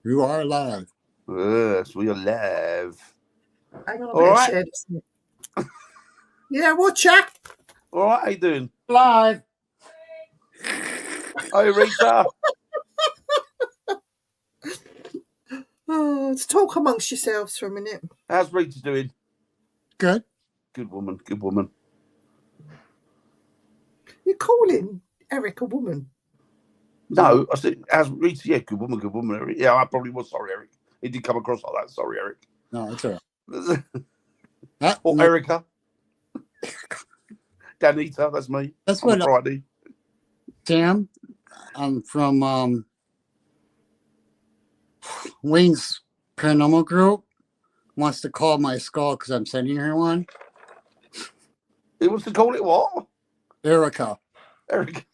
You are live. Yes, we are live. Hang on, I All better right. share this. Yeah, what, Jack? All right, how you doing? Live. Hi, Rita. Oh, let's talk amongst yourselves for a minute. How's Rita doing? Good. Good woman, good woman. You're calling Eric a woman. No, I said, how's Rita? Yeah, good woman, Eric. Yeah, I probably was. Sorry, Eric. It did come across like that. Sorry, Eric. No, it's all right. Or No, Erica. Danita, that's me. that's on what Friday. Sam. I'm from Wayne's paranormal group. Wants to call my skull because I'm sending her one. He wants to call it what? Erica. Eric.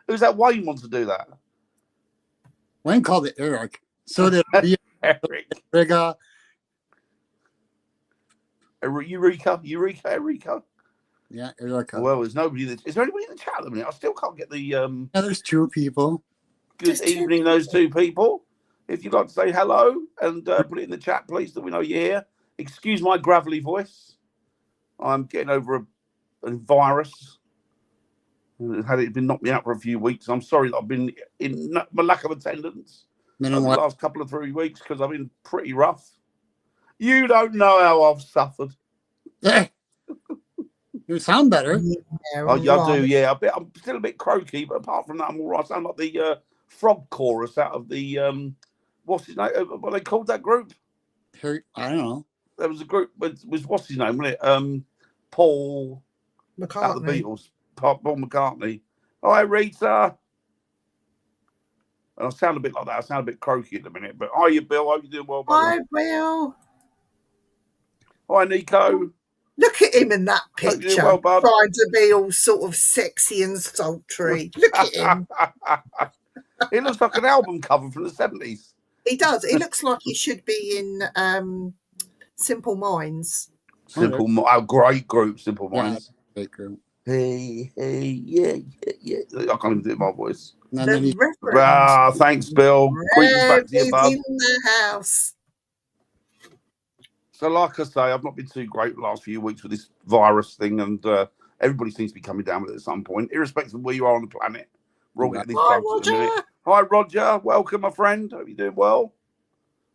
Who's that? Wayne wants to do that. Wayne called it Eric. So did Eric. Erica. Eureka. Yeah, Erica. Well, there's nobody. Is there anybody in the chat at the minute? I still can't get the Yeah, there's two people. good evening, those two people. If you'd like to say hello and put it in the chat, please, that we know you're here. Excuse my gravelly voice. I'm getting over a virus. It been knocked me out for a few weeks. I'm sorry that I've been in my lack of attendance over the last couple of 3 weeks because I've been pretty rough. You don't know how I've suffered. You sound better. Yeah, Oh, yeah, I right. do, yeah. I'm still a bit croaky, but apart from that, I'm all right. I sound like the frog chorus out of the, what's his name? What they called that group? I don't know. There was a group with what's his name, wasn't it? Paul out of the McCartney. Beatles. Paul McCartney. Hi, Rita. And I sound a bit like that. I sound a bit croaky at the minute. But hi, you Bill. How you doing? Well, Hi, Will. hi, Nico. Look at him in that Hope you're picture, doing well, bud. trying to be all sort of sexy and sultry. Look at him. It looks like an album cover from the 70s. He does. He looks like he should be in Simple Minds. Great group, Simple Minds. Yeah, great group. Hey, yeah. I can't even do my voice. And then The Reverend. Thanks, Bill. Queen's back to you, Rev bud. is in the house. So, like I say, I've not been too great the last few weeks with this virus thing, and everybody seems to be coming down with it at some point, irrespective of where you are on the planet. We're all getting these Hi, bugs at the minute. Roger. Hi, Roger. Welcome, my friend. Hope you're doing well.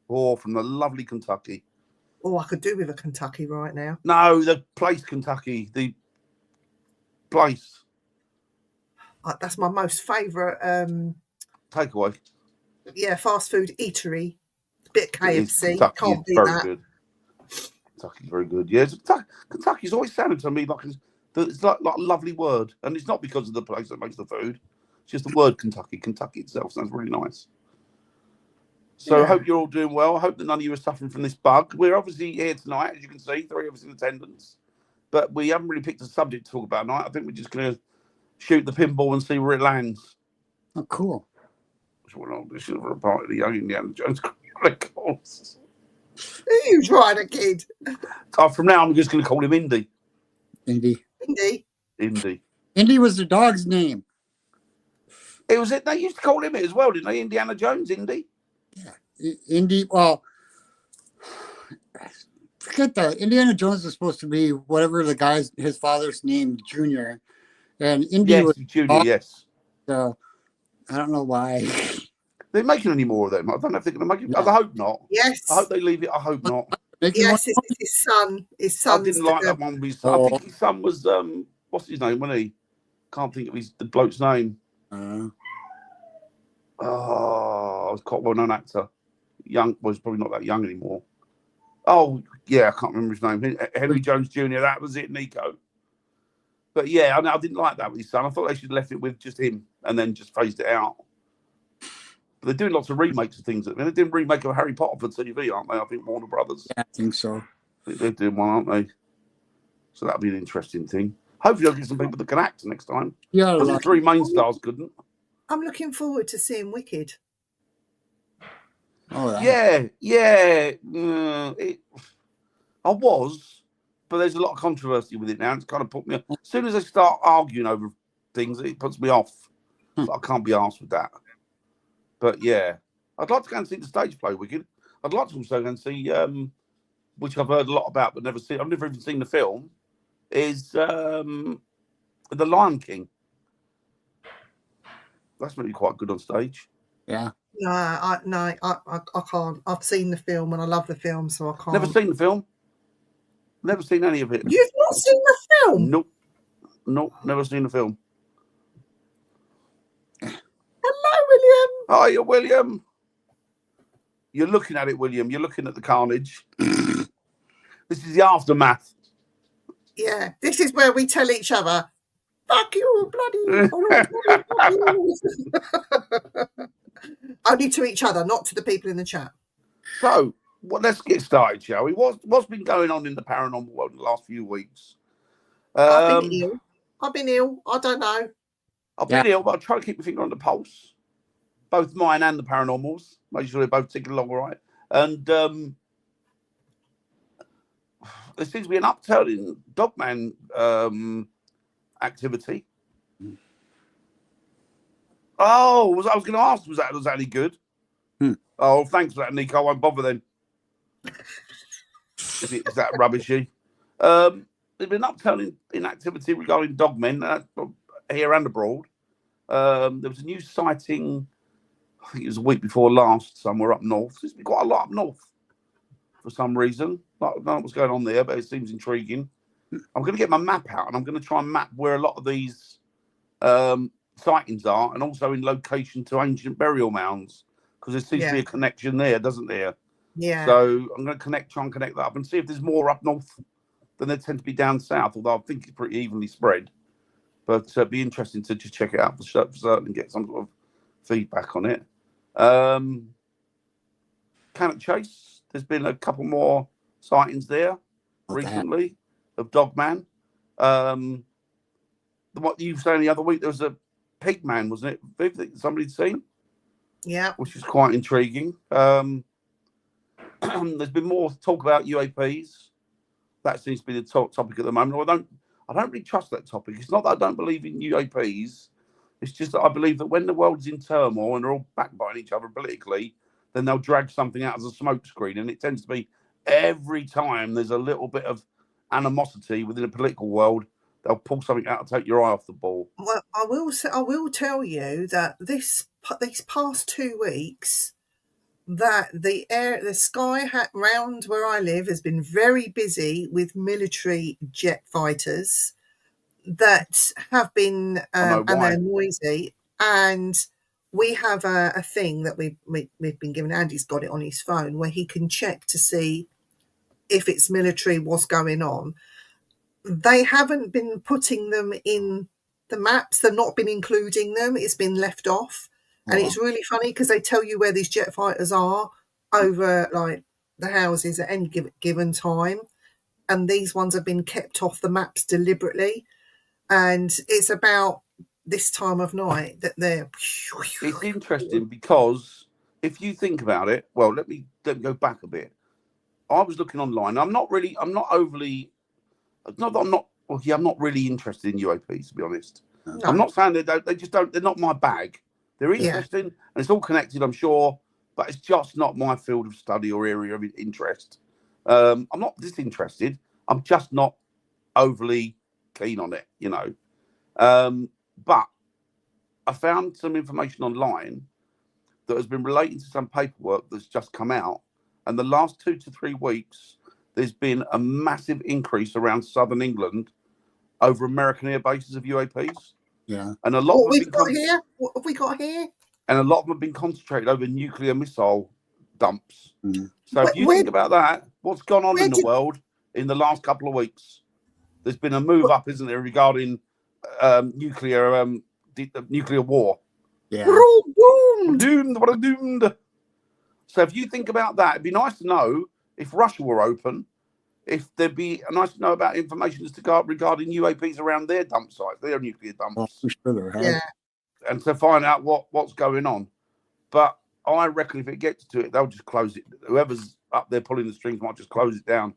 Oh, from the lovely Kentucky. Oh, I could do with a Kentucky right now. No, the place Kentucky. The place. That's my most favourite, Takeaway. fast food eatery. Bit of KFC. Can't beat very that. good. Kentucky's very good. Yeah, Kentucky's always sounded to me like it's like a lovely word, and it's not because of the place that makes the food. It's just the word Kentucky. Kentucky itself sounds really nice. So I hope you're all doing well. I hope that none of you are suffering from this bug. We're obviously here tonight, as you can see, 3 of us in attendance, but we haven't really picked a subject to talk about tonight. I think we're just going to shoot the pinball and see where it lands. Oh, cool. This is for a part of the young Indiana Jones Chronicles. Who are you trying to kid? From now, I'm just going to call him Indy. Indy. Indy Was the dog's name. It was it. They used to call him it as well, didn't they? Indiana Jones, Indy. Yeah, Indy. Well, forget that. Indiana Jones is supposed to be whatever his father's name, Junior, and Indy was Junior. Yes. So I don't know why. They're making any more of them. I don't know if they're going to make it. No. I hope not. Yes. I hope they leave it. I hope not. Yes, it's his son. His son. I didn't like that one with his son. I think his son was what's his name? Wasn't he? Can't think of the bloke's name. Was quite a well-known actor. Young, well, he's probably not that young anymore. Oh, yeah, I can't remember his name. Henry Jones Jr. That was it, Nico. But yeah, I didn't like that with his son. I thought they should have left it with just him and then just phased it out. But they're doing lots of remakes of things. I mean, they're doing a remake of Harry Potter for TV, aren't they? I think Warner Brothers. Yeah, I think so. I think they're doing one, aren't they? So that'll be an interesting thing. Hopefully, I'll get some people that can act next time. Yeah, the 3 main stars couldn't. I'm looking forward to seeing Wicked. Oh, yeah. I was, but there's a lot of controversy with it now. It's kind of put me off. As soon as they start arguing over things, it puts me off. So I can't be arsed with that. But yeah, I'd like to go and see the stage play Wicked. I'd like to also go and see, which I've heard a lot about but never seen. I've never even seen the film. Is The Lion King. That's really quite good on stage. Yeah. No, I can't. I've seen the film and I love the film, so I can't. Never seen the film. Never seen any of it. You've not seen the film? Nope, never seen the film. Hello, William. Hiya, William. You're looking at it, William. You're looking at the carnage. This is the aftermath. Yeah, this is where we tell each other, "Fuck you, bloody!" Only to each other, not to the people in the chat. So, well, let's get started, shall we? What's been going on in the paranormal world in the last few weeks? I've been ill. I don't know. I've been ill, but I try to keep my finger on the pulse. Both mine and the paranormals. Make sure they're both ticking along all right. And there seems to be an upturn in Dogman activity. Oh, I was going to ask, was that any good? Oh, thanks for that, Nick. I won't bother then. Is that rubbishy? There's been an upturn in activity regarding dogmen here and abroad. There was a new sighting, I think it was a week before last, somewhere up north. There's been quite a lot up north for some reason. I don't know what's going on there, but it seems intriguing. I'm going to get my map out and I'm going to try and map where a lot of these sightings are, and also in location to ancient burial mounds, because there seems to be a connection there, doesn't there? Yeah. So I'm going to try and connect that up and see if there's more up north than there tend to be down south, although I think it's pretty evenly spread. But it'd be interesting to just check it out for certain and get some sort of feedback on it. Cannock Chase, there's been a couple more sightings there recently of Dogman. What you were saying the other week, there was a pig man, wasn't it, Viv, that somebody'd seen? Yeah. Which is quite intriguing. There's been more talk about UAPs. That seems to be the topic at the moment. I don't really trust that topic. It's not that I don't believe in UAPs. It's just that I believe that when the world's in turmoil and they're all backbiting each other politically, then they'll drag something out as a smokescreen. And it tends to be every time there's a little bit of animosity within the political world, they'll pull something out to take your eye off the ball. Well, I will tell you that these past 2 weeks, that the sky round where I live has been very busy with military jet fighters that have been and they're noisy. And we have a thing that we've been given. Andy's got it on his phone where he can check to see if it's military, what's going on. They haven't been putting them in the maps. They've not been including them. It's been left off. And it's really funny because they tell you where these jet fighters are over like the houses at any given time. And these ones have been kept off the maps deliberately. And it's about this time of night that they're... It's interesting because if you think about it, well, let me go back a bit. I was looking online. I'm not really interested in UAPs, to be honest. No. I'm not saying they're not my bag. They're interesting and it's all connected, I'm sure, but it's just not my field of study or area of interest. I'm not disinterested. I'm just not overly keen on it, you know. But I found some information online that has been relating to some paperwork that's just come out. And the last 2 to 3 weeks, there's been a massive increase around southern England over American air bases of UAPs. Yeah. And a lot What have we got here? And a lot of them have been concentrated over nuclear missile dumps. Mm. So if you think about that, what's gone on in the world in the last couple of weeks? There's been a move up, isn't there, regarding nuclear war? Yeah. We're all doomed. What a doomed. So if you think about that, it'd be nice to know if Russia were open, if there'd be nice to know about information regarding UAPs around their dump sites, their nuclear dumps. Yeah. And to find out what's going on. But I reckon if it gets to it, they'll just close it. Whoever's up there pulling the strings might just close it down.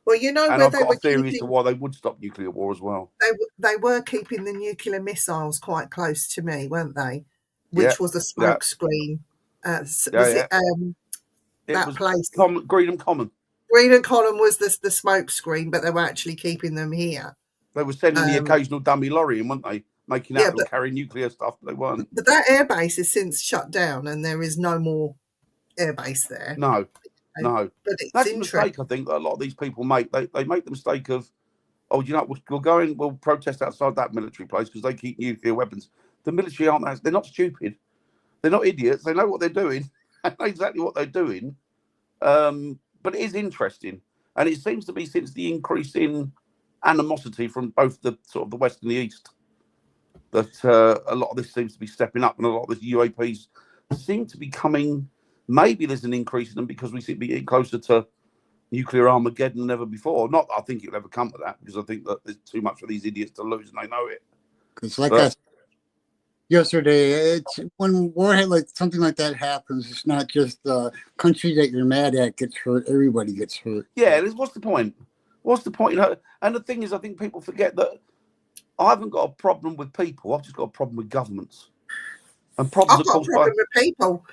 Well, you know, and I've got a theory as to why they would stop nuclear war as well. They were keeping the nuclear missiles quite close to me, weren't they? Which was a smoke screen. Was Yeah, it it that was place? Greenham Common. Greenham Common was the smoke screen, but they were actually keeping them here. They were sending the Um, occasional dummy lorry in, weren't they? Making out yeah, they were carrying nuclear stuff, but they weren't. but that airbase is since shut down, and there is no more airbase there. No. But it's That's a interesting. mistake, I think, that a lot of these people make. They make the mistake of, oh, you know, we'll go in, we'll protest outside that military place because they keep nuclear weapons. The military aren't, they're not stupid. They're not idiots. They know what they're doing. They know exactly what they're doing. But it is interesting. And it seems to be since the increase in animosity from both the sort of the West and the East that a lot of this seems to be stepping up, and a lot of the UAPs seem to be coming. Maybe there's an increase in them because we seem to be getting closer to nuclear Armageddon than ever before. Not that I think it'll ever come to that, because I think that there's too much for these idiots to lose, and they know it. Because like I said yesterday, it's when warhead like something like that happens, it's not just the country that you're mad at gets hurt, everybody gets hurt. Yeah, what's the point? What's the point? You know, and the thing is, I think people forget that I haven't got a problem with people. I've just got a problem with governments. And problems I've got a problem with people.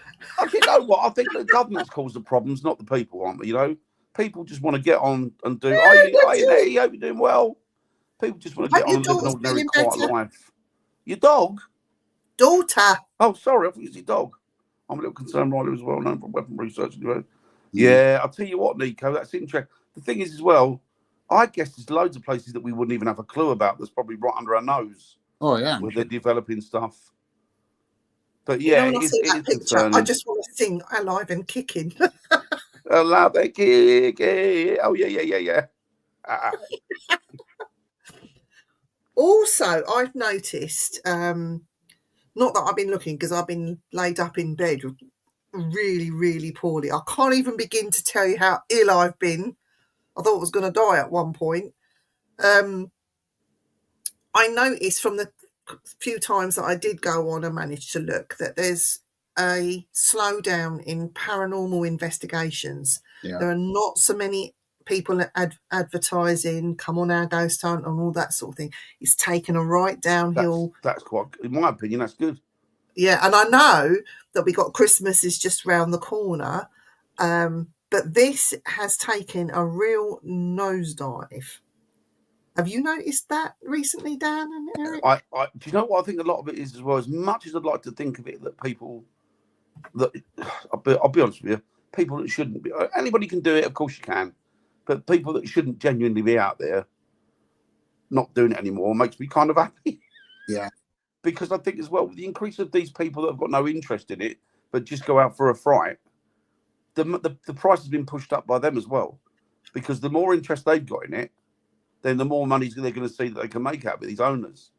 You know what? I think the governments cause the problems, not the people, aren't they? You know, people just want to get on and do. Hey, hope you're doing well. People just want to get on and live an ordinary, quiet life. Your dog? Daughter. Oh, sorry, I thought it was your dog. I'm a little concerned. Riley was well known for weapon research. Anyway. Yeah, I'll tell you what, Nico, that's interesting. The thing is, as well, I guess there's loads of places that we wouldn't even have a clue about. That's probably right under our nose. Oh yeah, where they're developing stuff. But yeah, you know, when I see that picture, concerning. I just want to sing "Alive and Kicking." Alive and kicking. Oh yeah. Also, I've noticed, not that I've been looking because I've been laid up in bed really, really poorly. I can't even begin to tell you how ill I've been. I thought I was going to die at one point. I noticed from the few times that I did go on and manage to look that there's a slowdown in paranormal investigations. Yeah. There are not so many people advertising, come on our ghost hunt and all that sort of thing. It's taken a right downhill. That's quite, in my opinion, that's good. Yeah, and I know that we got Christmas is just round the corner, but this has taken a real nosedive. Have you noticed that recently, Dan and Eric? Do you know what I think a lot of it is as well? As much as I'd like to think of it that people, that I'll be honest with you, people that shouldn't be, anybody can do it, of course you can, but people that shouldn't genuinely be out there not doing it anymore makes me kind of happy. Yeah. Because I think as well, with the increase of these people that have got no interest in it, but just go out for a fright, the price has been pushed up by them as well. Because the more interest they've got in it, then the more money they're going to see that they can make out of these owners.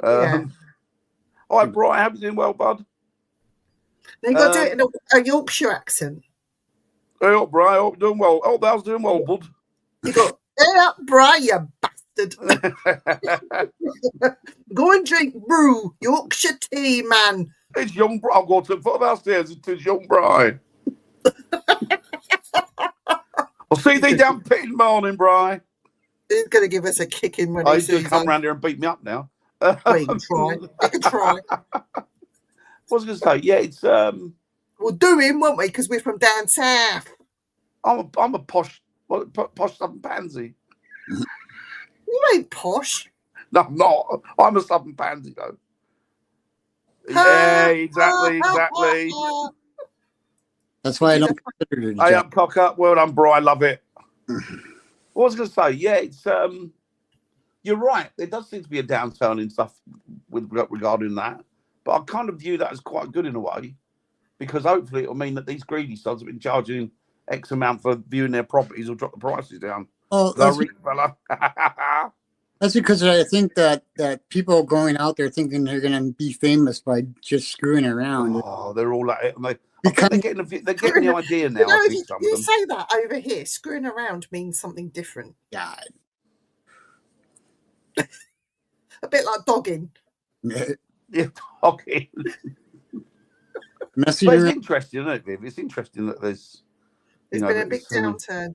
All right, Brian, how are you doing well, bud? They've got to do it in a Yorkshire accent. Hey up, Brian, I hope you're doing well. Oh, that was doing well, bud. You go, hey up, Brian, you bastard. Go and drink brew, Yorkshire tea, man. It's young Brian. I'll go to the foot of our stairs. It's young Brian. I'll see thee down pit in the morning, Brian. He's going to give us a kicking when he he's going sees to come us. round here and beat me up now. Well, you can try. You can try. What was I going to say? Yeah, it's We'll do him, won't we? Because we're from down south. I'm a posh southern pansy. You ain't posh. No, I'm not. I'm a southern pansy, though. Yeah, exactly. That's why I don't consider it a Hey job. up, cock up. Well done, bro. I love it. What was I going to say? Yeah, it's you're right. There does seem to be a downturn in stuff regarding that, but I kind of view that as quite good in a way, because hopefully it'll mean that these greedy sods have been charging X amount for viewing their properties or drop the prices down. Oh, fella. that's because I think that people going out there thinking they're going to be famous by just screwing around. Oh, they're all at it, and they're getting the idea now. You know, I think some of you them. say that over here, screwing around means something different. Yeah. A bit like dogging. Yeah, okay. Messing But it's around. interesting, isn't it, Viv? It's interesting that there's There's been a big downturn.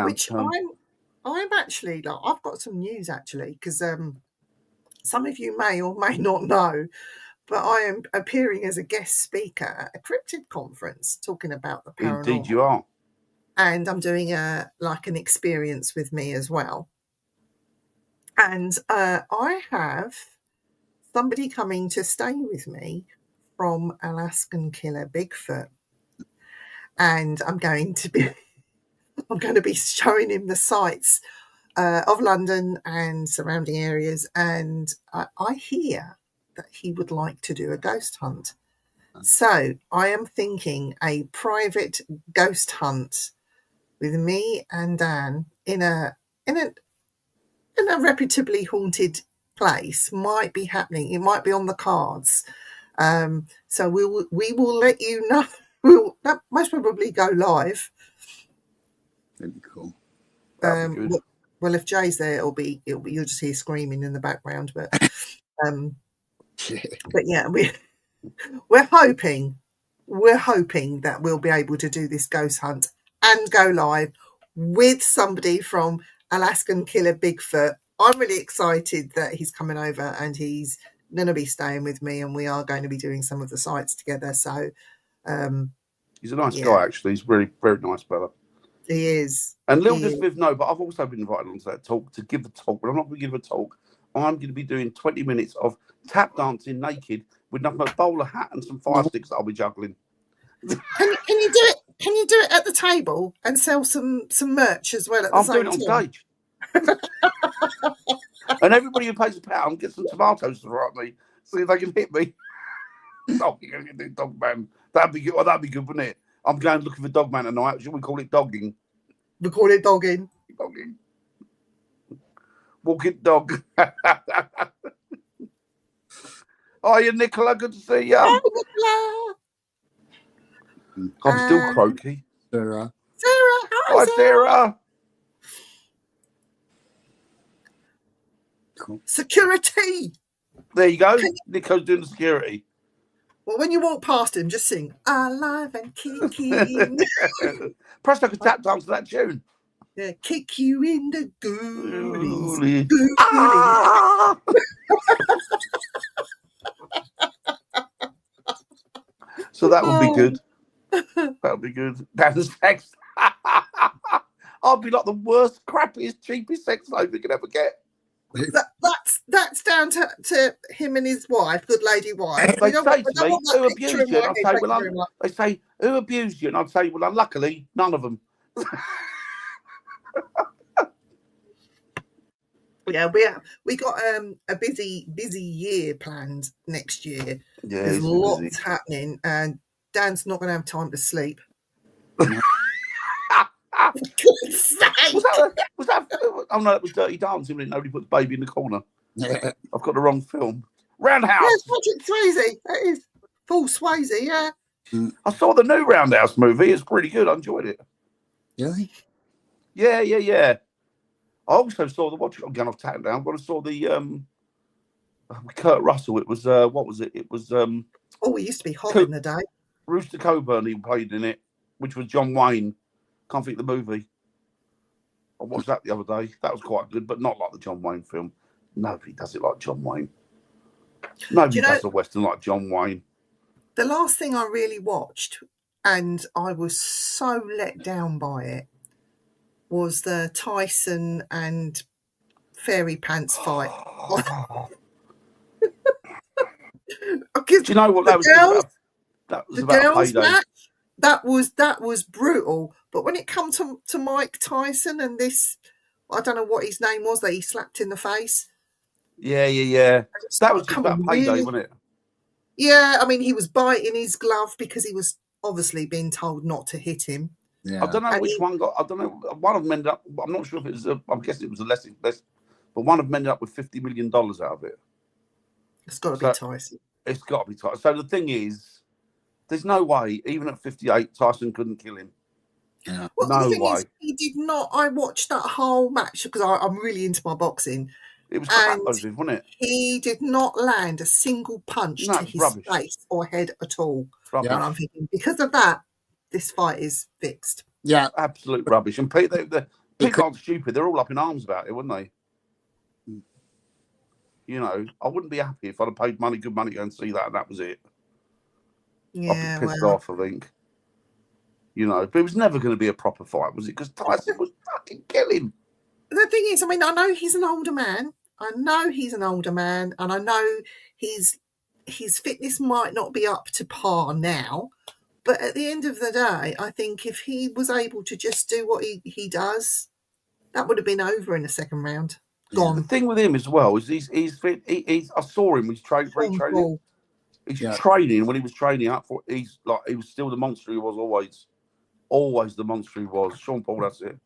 Which I'm actually like, I've got some news actually, because some of you may or may not know, but I am appearing as a guest speaker at a cryptid conference talking about the paranormal. Indeed, you are. And I'm doing an experience with me as well. And I have somebody coming to stay with me from Alaskan Killer Bigfoot. And I'm going to be showing him the sights of London and surrounding areas. And I hear that he would like to do a ghost hunt. So I am thinking a private ghost hunt with me and Dan in a reputably haunted place might be happening. It might be on the cards. So we will let you know. We'll most probably go live. That'd be cool. That'd be good. Well, if Jay's there, it'll be you'll just hear screaming in the background. But yeah, we're hoping that we'll be able to do this ghost hunt and go live with somebody from Alaskan Killer Bigfoot. I'm really excited that he's coming over and he's going to be staying with me, and we are going to be doing some of the sites together. So he's a nice guy, actually. He's very, very nice fella. He is. And little does Viv know, but I've also been invited onto that talk to give the talk. But I'm not going to give a talk. I'm going to be doing 20 minutes of tap dancing naked with nothing but a bowler hat and some fire sticks that I'll be juggling. Can you do it? Can you do it at the table and sell some merch as well? I'm doing it on stage. And everybody who pays £1 gets some tomatoes to write me, see if they can hit me. Oh, you're going to do dog man. That'd be good. Well, that'd be good, wouldn't it? I'm going looking for dog man tonight. Should we call it dogging? We call it dogging. Dogging. Walking dog. Oh, you Nicola, good to see you. Hi, Nicola. I'm still croaky. Sarah. Hi, Sarah. Cool. Security. There you go. Nico's doing the security. Well, when you walk past him, just sing "Alive and Kicking." Perhaps I could tap dance to that tune. Yeah, kick you in the goolies. Goolies. Goolies. Ah! So that would be good. That would be good. That's sex. I'll be like the worst, crappiest, cheapest sex slave you could ever get. That's down to him and his wife, good lady wife. They say to me, who abused you? And I'd say, well, they say, who abused you? And I'd say, well, unluckily, none of them. Yeah, we got a busy year planned next year. Yeah, there's lots happening, and Dan's not going to have time to sleep. Was that? Oh no, that was Dirty Dancing when nobody put the baby in the corner. I've got the wrong film. Roundhouse. Yes, Patrick Swayze. That is full Swayze. Yeah. I saw the new Roundhouse movie. It's pretty good. I enjoyed it. Really? Yeah. I also saw the I'm going off tap down, but I saw the Kurt Russell. It was what was it? It was oh, it used to be hot in the day. Rooster Coburn. He played in it, which was John Wayne. Can't think of the movie. I watched that the other day. That was quite good, but not like the John Wayne film. Nobody does it like John Wayne. Nobody does a Western like John Wayne. The last thing I really watched, and I was so let down by it, was the Tyson and Fairy Pants fight. Do you know what that was about? That was about girls' payday. match. That was brutal. But when it comes to Mike Tyson and this, I don't know what his name was that he slapped in the face. Yeah. That was just about payday, wasn't it? Yeah, I mean, he was biting his glove because he was obviously being told not to hit him. Yeah. I don't know which one got. I don't know. One of them ended up. I'm not sure if it was. I'm guessing it was a less, but one of them ended up with $50 million out of it. It's got to be Tyson. It's got to be Tyson. So the thing is, there's no way, even at 58, Tyson couldn't kill him. Yeah. Well, no the thing way. is, he did not. I watched that whole match because I'm really into my boxing. It was explosive, wasn't it? He did not land a single punch to his face or head at all. Rubbish. And I'm thinking, because of that, this fight is fixed. Yeah. Absolute rubbish. And people aren't stupid. They're all up in arms about it, weren't they? You know, I wouldn't be happy if I'd have paid good money to go and see that, and that was it. I'd Yeah, be pissed well, off, I think. You know, but it was never going to be a proper fight, was it? Because Tyson would fucking kill him. the thing is, I mean, I know he's an older man. And I know his fitness might not be up to par now. But at the end of the day, I think if he was able to just do what he does, that would have been over in the second round. Gone. The thing with him as well is he's fit. I saw him. He's training. He's training. When he was training up for, he was still the monster he was always the monster he was. Sean Paul, that's it.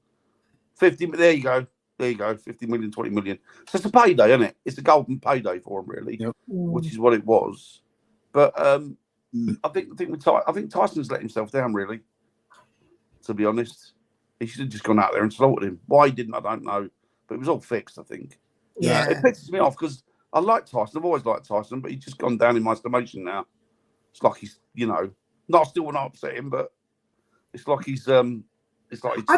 50. There you go. 50 million, 20 million. So it's a payday, isn't it? It's a golden payday for him, really, which is what it was. But I think Tyson's let himself down, really. To be honest, he should have just gone out there and slaughtered him. Why he didn't, I don't know. But it was all fixed, I think. Yeah. It pisses me off because I like Tyson. I've always liked Tyson, but he's just gone down in my estimation now. It's like he's, you know, I still want to upset him, but it's like he's I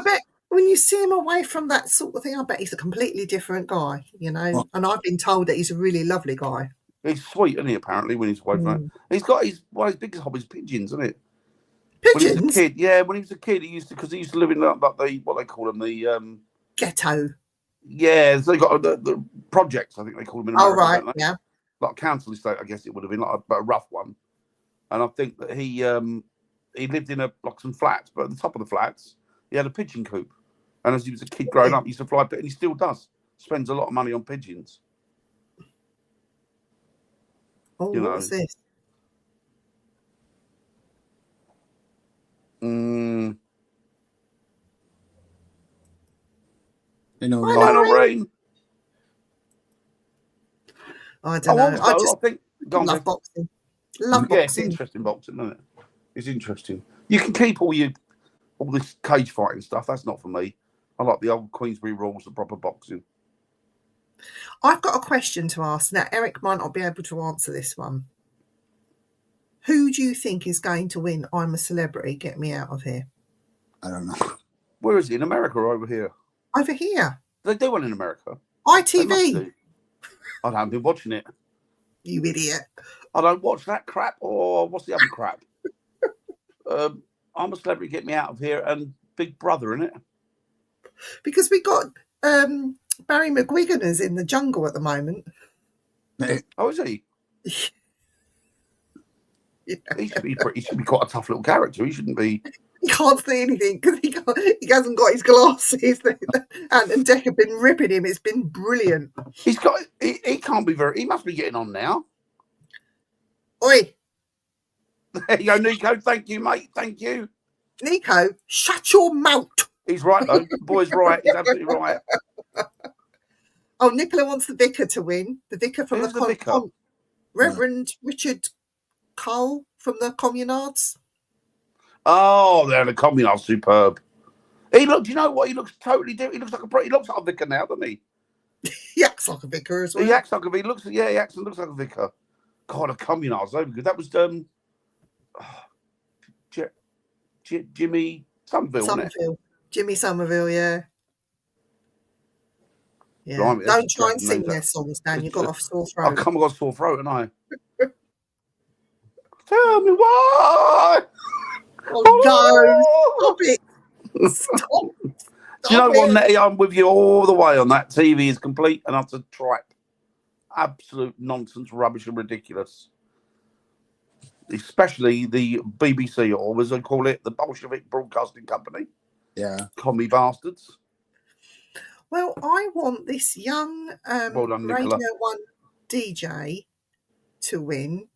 bet when you see him away from that sort of thing, I bet he's a completely different guy, you know. And I've been told that he's a really lovely guy. He's sweet, isn't he, apparently, when he's away from it. He's got one of his biggest hobbies, pigeons, isn't it? Pigeons? When he was a kid, when he was a kid, he used to live in what they call them, the ghetto. Yeah, so they got the projects, I think they call them in America. Oh, right, yeah. Like a council estate, I guess it would have been, like a rough one. And I think that he lived in some flats, but at the top of the flats, he had a pigeon coop. And as he was a kid growing up, he used to fly, and he still does. Spends a lot of money on pigeons. Oh, what's this? Final rain. I don't know. I think love boxing. Love boxing. Yeah, it's interesting boxing, isn't it? It's interesting. You can keep all this cage fighting stuff. That's not for me. I like the old Queensbury rules of proper boxing. I've got a question to ask. Now, Eric might not be able to answer this one. Who do you think is going to win I'm a Celebrity, Get Me Out of Here? I don't know. Where is it? In America or over here? Over here. They do one in America. ITV. I haven't been watching it. You idiot. I don't watch that crap, or what's the other crap? I'm a Celebrity, Get Me Out of Here, and Big Brother, in it. Because we got Barry McGuigan is in the jungle at the moment. Oh, is he? Yeah. He should be quite a tough little character. He shouldn't be. He can't see anything because he hasn't got his glasses. And Deck have been ripping him. It's been brilliant. He can't be very. He must be getting on now. Oi. There you go, Nico. Thank you, mate. Thank you. Nico, shut your mouth. He's right, though. The boy's right. He's absolutely right. Oh, Nicola wants the vicar to win. The vicar from Who's the vicar? Reverend Richard Cole from the Communards. Oh, they're the Communards, superb. Do you know what? He looks totally different. He looks like a vicar now, doesn't he? He acts like a vicar as well. He acts like a vicar. He acts and looks like a vicar. God, the Communards, they were good. That was Jimmy Somerville, wasn't it? Jimmy Somerville, yeah. Yeah. Blimey, don't try and sing their songs, Dan. You've got a sore throat. I've got a sore throat, haven't I? Tell me why. Oh, no. Stop it. Stop. Do you know what, Nettie? I'm with you all the way on that. TV is complete and utter tripe. Absolute nonsense, rubbish and ridiculous. Especially the BBC, or as they call it, the Bolshevik Broadcasting Company. Yeah. Commie bastards. Well, I want this young well done, Radio Nicola. 1 DJ to win.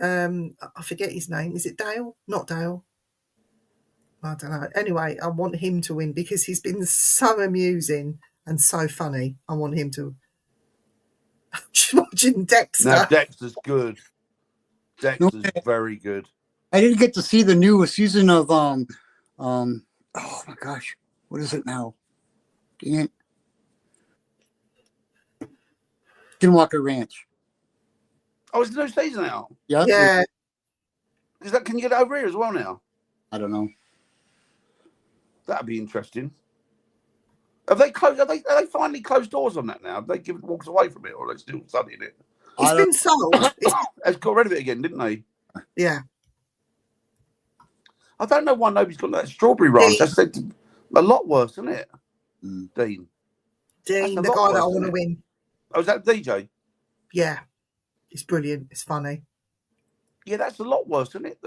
I forget his name. Is it Dale? Not Dale. I don't know. Anyway, I want him to win because he's been so amusing and so funny. I want him to. Watching Dexter. No, Dexter's good. Dexter's very good. I didn't get to see the new season of oh my gosh, what is it now? Dang it. Skinwalker Ranch. Oh, it's the new season now. Yeah. Yeah. Can you get over here as well now? I don't know. That'd be interesting. Have they closed? Are they finally closed doors on that now? Have they given walks away from it, or are they still studying it? It's been sold. They've got rid of it again, didn't they? Yeah. I don't know why nobody's got that strawberry ranch. That's a lot worse, isn't it? Dean, the guy that I want to win. Oh, is that DJ? Yeah, it's brilliant. It's funny. Yeah, that's a lot worse, isn't it?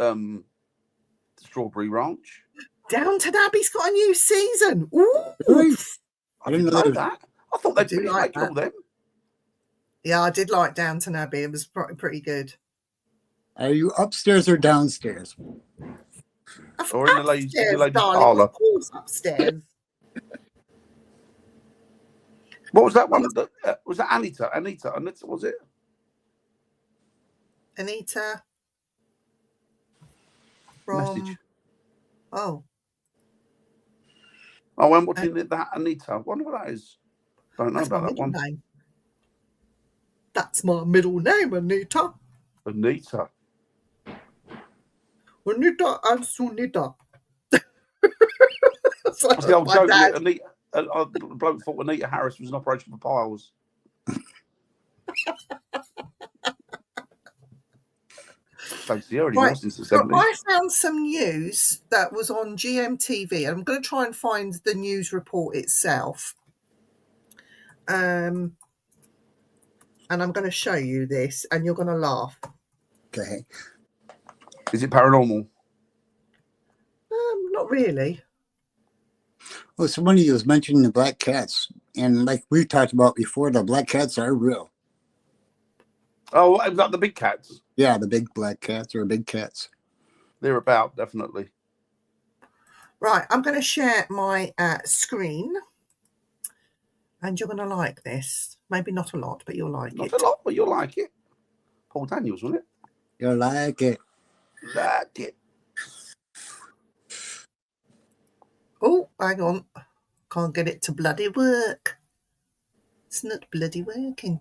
Strawberry Ranch. Downton Abbey's got a new season. Ooh. Really? I didn't know that. I thought they'd pretty like all them. Yeah, I did like Downton Abbey. It was pretty good. Are you upstairs or downstairs? Or in the ladies' darling, parlour? Of course, upstairs. What was that one? Was that Anita, was it? Anita. Message. Oh, I'm watching that Anita. I wonder what that is. Don't know about that one. Name. That's my middle name, Anita. Anita and Sunita. That's the old joke. Anita, the bloke thought Anita Harris was an operation for piles. Right. So I found some news that was on GMTV. I'm going to try and find the news report itself. And I'm going to show you this, and you're going to laugh. Okay. Is it paranormal? Not really. Well, somebody was mentioning the black cats, and like we talked about before, the black cats are real. Oh, like the big cats? Yeah, the big black cats or big cats. They're about, definitely. Right, I'm going to share my screen, and you're going to like this. Maybe not a lot, but you'll like it. Not a lot, but you'll like it. Paul Daniels, wasn't it? You'll like it. Like it. Oh, hang on. Can't get it to bloody work. It's not bloody working.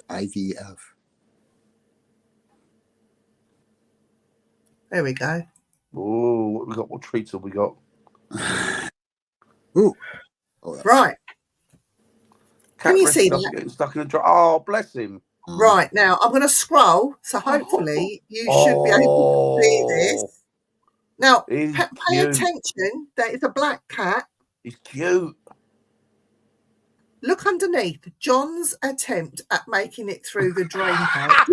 IVF. There we go. Oh, what we got? What treats have we got? Ooh. Right. Can you see that? Getting stuck in a dry. Oh, bless him. Right, now I'm going to scroll, so hopefully you should be able to see this. Now, pay attention. There is a black cat. He's cute. Look underneath. John's attempt at making it through the drain pipe.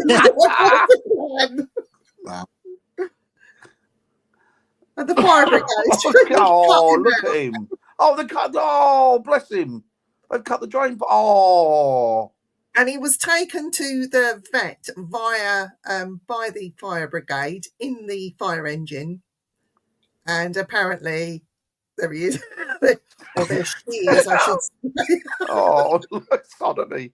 Wow. And the fire brigade. Oh, look at him. Oh, the cut. Oh, bless him. They've cut the drain. Oh. And he was taken to the vet via by the fire brigade in the fire engine. And apparently, there he is. Or there she is, I should say. Oh, sodomy.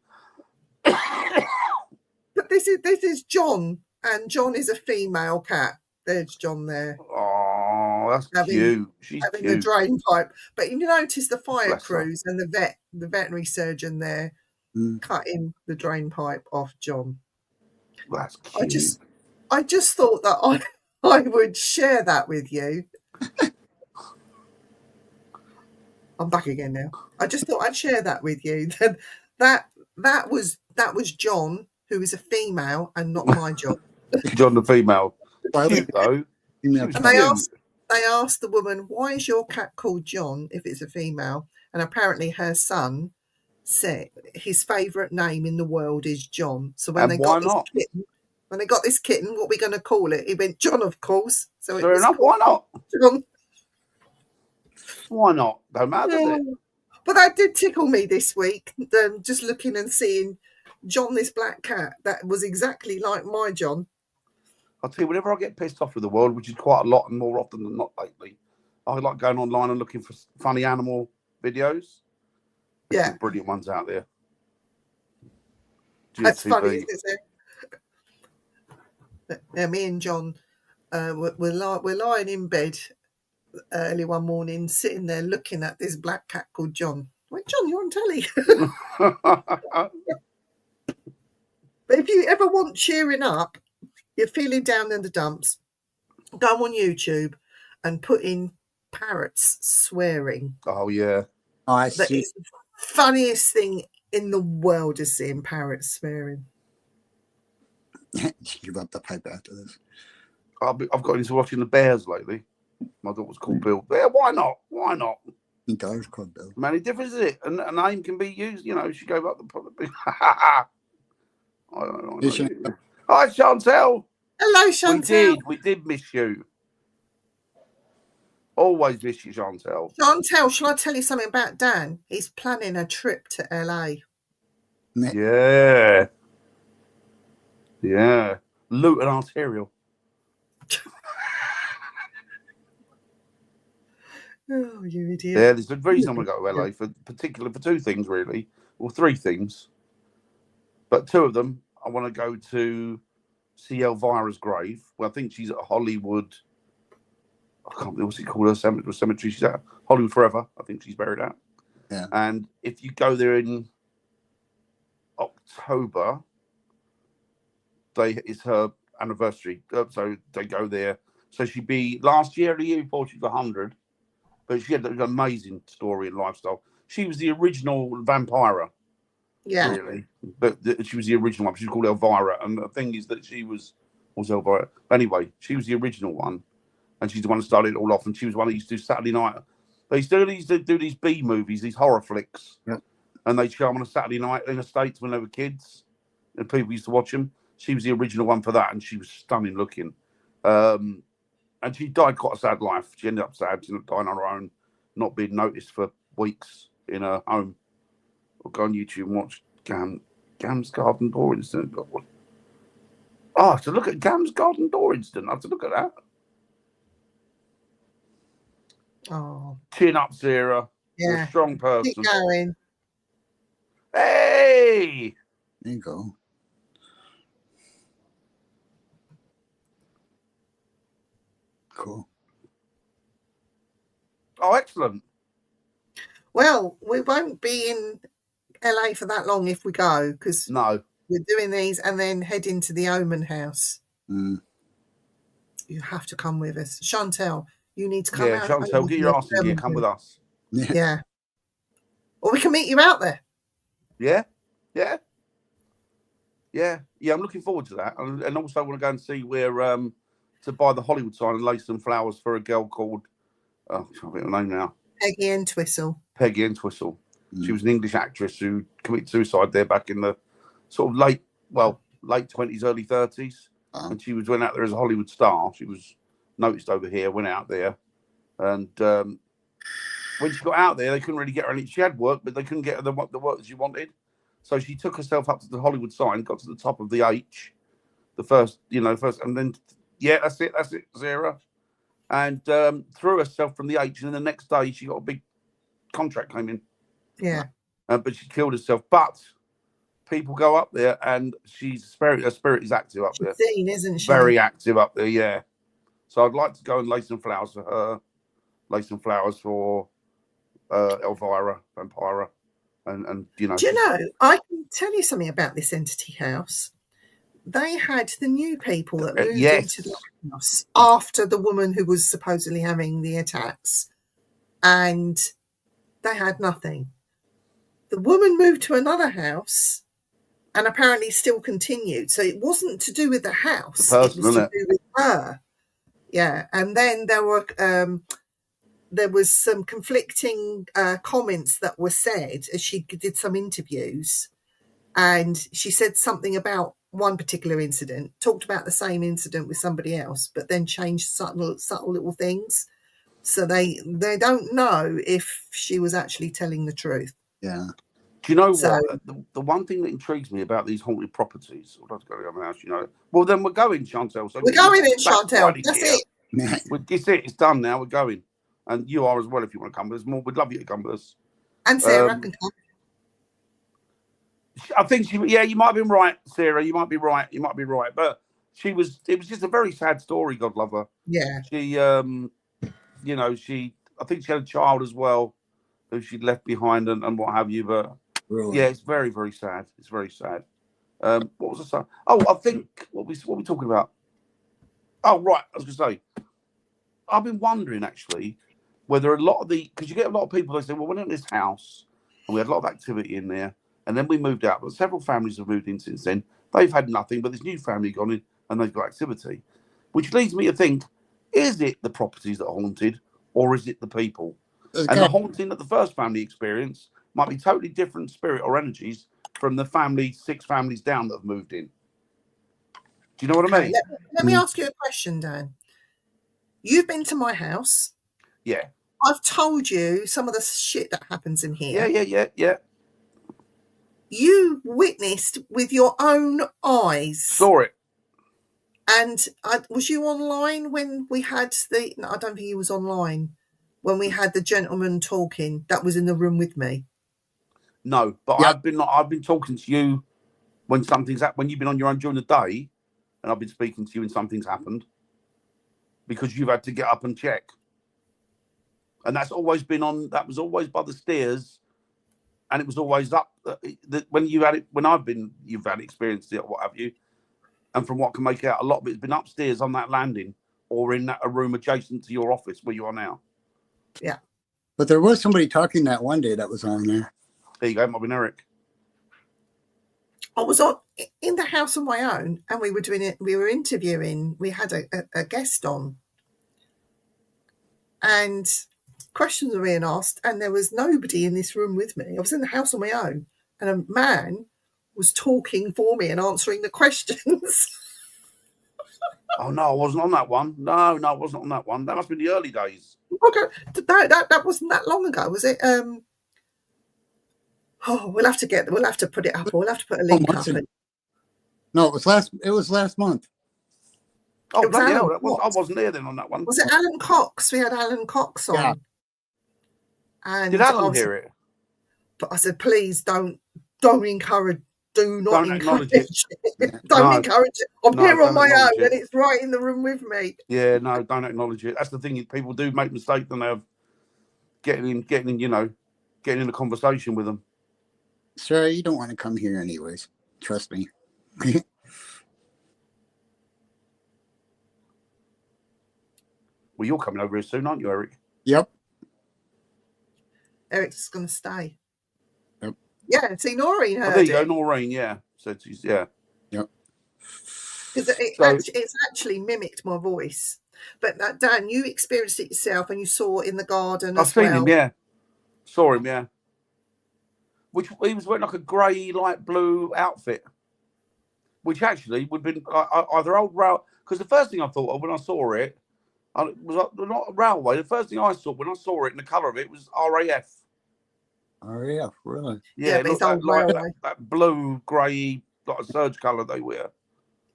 But this is John, and John is a female cat. There's John there. Oh, that's cute. She's having cute. the drain pipe. But you notice the fire crews and the veterinary surgeon there cutting the drain pipe off John. That's cute. I just thought that I would share that with you. I'm back again now. I just thought I'd share that with you. That was John, who is a female and not my John. John the female. Cute though. And they asked the woman, why is your cat called John if it's a female? And apparently her son said his favourite name in the world is John. So when they got this kitten, what are we going to call it? He went John, of course. So fair enough. Why not? John. Why not? Don't matter, does it? But that did tickle me this week. Just looking and seeing John, this black cat, that was exactly like my John. I'll tell you, whenever I get pissed off with the world, which is quite a lot and more often than not lately, I like going online and looking for funny animal videos. There's some brilliant ones out there. That's funny, isn't it? Yeah, me and John, we're lying in bed early one morning, sitting there looking at this black cat called John. I went, John, you're on telly. But if you ever want cheering up, you're feeling down in the dumps, go on YouTube and put in parrots swearing. Oh yeah. Oh, I That see. is the funniest thing in the world is seeing parrots swearing. Give up the pipe after this. I've got into watching the Bears lately. My daughter's called Bill. Yeah, why not? Why not? He does called Bill. Many difference is it? And a name can be used. You know, she gave up the. I don't know. Hi, Chantel. Hello, Chantel. We did miss you. Always miss you, Chantel. Chantel, shall I tell you something about Dan? He's planning a trip to LA. Yeah. Yeah. Luton Arterial. Oh, you idiot. Yeah, there's a reason I'm going to go to LA for two things, really. Well, three things. But two of them, I want to go to see Elvira's grave. Well, I think she's at Hollywood. I can't remember what's it called, her cemetery. She's at Hollywood Forever. I think she's buried at. Yeah. And if you go there in October, it's her anniversary. So they go there. So she'd be last year, the year before, she's 100. But she had an amazing story and lifestyle. She was the original vampira. Yeah. Really. But she was the original one. She was called Elvira. And the thing is that she was Elvira. Anyway, she was the original one. And she's the one that started it all off. And she was one that used to do Saturday night. They used to do these B movies, these horror flicks. Yeah. And they'd show them on a Saturday night in the States when they were kids. And people used to watch them. She was the original one for that. And she was stunning looking. And she died quite a sad life. She ended up sad. She ended up dying on her own, not being noticed for weeks in her home. Or go on YouTube and watch Gam's Garden Door Incident. Oh, I have to look at Gam's Garden Door Incident. I have to look at that. Oh. Chin up, Sarah. Yeah. You're a strong person. Keep going. Hey! There you go. Cool. Oh, excellent. Well, we won't be in LA for that long if we go, because No. we're doing these and then heading to the Omen house. Mm. You have to come with us. Chantel, you need to come Yeah, out. Chantel, get your ass in here. Come with us. Yeah. Or we can meet you out there. Yeah? Yeah? Yeah. Yeah, I'm looking forward to that. And also I want to go and see where to buy the Hollywood sign and lay some flowers for a girl called I can't think of her name now. Peggy Entwistle. Peggy Entwistle. Mm. She was an English actress who committed suicide there back in the sort of late 20s, early 30s. And she went out there as a Hollywood star. She was noticed over here, went out there. And when she got out there, they couldn't really get her any. She had work, but they couldn't get her the work that she wanted. So she took herself up to the Hollywood sign, got to the top of the H, the first, and then, yeah, that's it, Sarah. And threw herself from the H, and then the next day she got a big contract came in. Yeah. But she killed herself. But people go up there, and her spirit is active up there. She's seen, isn't she? Very active up there, yeah. So I'd like to go and lay some flowers for her, lay some flowers for Elvira, Vampira, and Do you know, I can tell you something about this entity house. They had the new people that moved into the house after the woman who was supposedly having the attacks, and they had nothing. The woman moved to another house and apparently still continued. So it wasn't to do with the house. The person, it was to do with her. Yeah. And then there was some conflicting comments that were said as she did some interviews. And she said something about one particular incident, talked about the same incident with somebody else, but then changed subtle little things. So they don't know if she was actually telling the truth. Yeah. Do you know what? The one thing that intrigues me about these haunted properties, well, then we're going, Chantel. So we're going in, Chantel. That's it. It's it. It's done now. We're going. And you are as well if you want to come with us. More, we'd love you to come with us. And Sarah can come. I think you might have been right, Sarah. You might be right. But it was just a very sad story, God love her. Yeah. She, I think she had a child as well who she'd left behind and what have you. But Really? yeah, it's very, very sad. It's very sad. What was the son? Oh, I think what we talking about? Oh, right. I was going to say, I've been wondering actually, where there are a lot of because you get a lot of people, they say, well, we're in this house and we had a lot of activity in there. And then we moved out, but several families have moved in since then. They've had nothing, but this new family gone in and they've got activity, which leads me to think, is it the properties that are haunted or is it the people? Okay. And the haunting that the first family experienced might be totally different spirit or energies from the 6 families down that have moved in. Do you know what I mean? Let me ask you a question, Dan. You've been to my house. Yeah. I've told you some of the shit that happens in here. Yeah. You witnessed with your own eyes. Saw it. And was you online when we had no, I don't think he was online when we had the gentleman talking that was in the room with me. No, but I've been talking to you when something's happened, when you've been on your own during the day, and I've been speaking to you when something's happened because you've had to get up and check. And that's always been on. That was always by the stairs, and it was always up. When you had it, you've had experienced it, what have you? And from what I can make out, a lot of it's been upstairs on that landing or in a room adjacent to your office where you are now. Yeah. But there was somebody talking that one day that was on there. There you go, might be Eric. I was in the house on my own, and we were doing it. We were interviewing. We had a guest on, and questions were being asked, and there was nobody in this room with me. I was in the house on my own, and a man was talking for me and answering the questions. Oh no, I wasn't on that one. No, I wasn't on that one. That must be the early days. Okay, that wasn't that long ago, was it? We'll have to put it up. We'll have to put a link up. No, it was last month. Oh, bloody hell, I wasn't there then on that one. Was it Alan Cox? We had Alan Cox on. Yeah. And did Alan hear it? But I said, please don't encourage. Do not encourage it. Don't encourage it. I'm here on my own, and it's right in the room with me. Yeah, no, don't acknowledge it. That's the thing. People do make mistakes, and they have getting in a conversation with them. Sir, you don't want to come here anyways. Trust me. Well, you're coming over here soon, aren't you, Eric? Yep. Eric's going to stay. Yep. Yeah, see, Noreen heard there you go, Noreen, yeah. Said she's, yeah. Yep. Because it's actually mimicked my voice. But Dan, you experienced it yourself, and you saw it in the garden I've seen him, yeah. Saw him, yeah. Which he was wearing like a grey, light blue outfit, which actually would have been either old rail. Because the first thing I thought of when I saw it was not a railway. The first thing I saw when I saw it and the colour of it was RAF. RAF, really? Yeah, it looked like that blue, grey, like a serge colour they wear.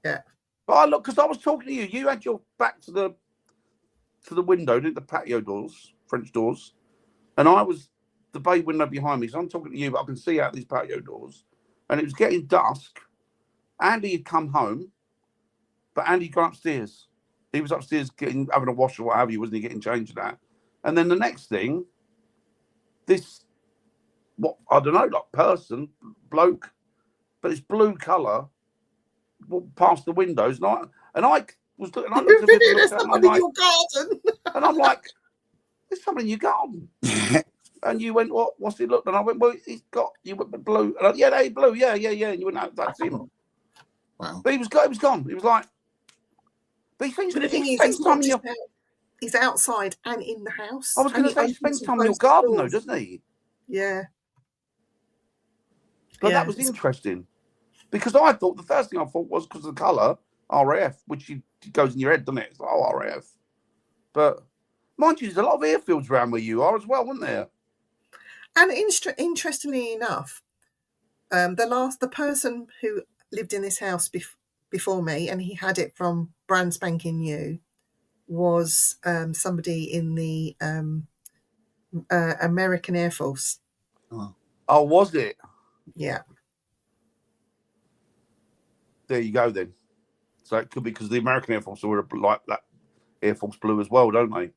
Yeah. But because I was talking to you. You had your back to the window, didn't the patio doors, French doors, and I was the bay window behind me. So I'm talking to you, but I can see out these patio doors, and it was getting dusk. Andy had come home, but Andy had gone upstairs. He was upstairs having a wash or what have you, wasn't he, getting changed and that. And then the next thing, this, what, I don't know, like person, bloke, but it's blue colour, walked past the windows. And I was looking, I looked at it, and I'm like, your garden. And I'm like, there's something in your garden. And you went, what's it look? And I went, well, you went blue. And yeah, they blue, yeah. And you went, that's him. Wow. But he was gone. He was like, but the thing is, he's outside and in the house. I was going to say, he spends time in your garden, though, doesn't he? Yeah. But that was interesting. Because I thought, the first thing I thought was because of the colour, RAF, which goes in your head, doesn't it? It's like, oh, RAF. But, mind you, there's a lot of airfields around where you are as well, wasn't there? And interestingly enough, the person who lived in this house before me, and he had it from brand spanking new, was somebody in the American Air Force. Oh, was it? Yeah. There you go then. So it could be because the American Air Force were like that Air Force blue as well, don't they?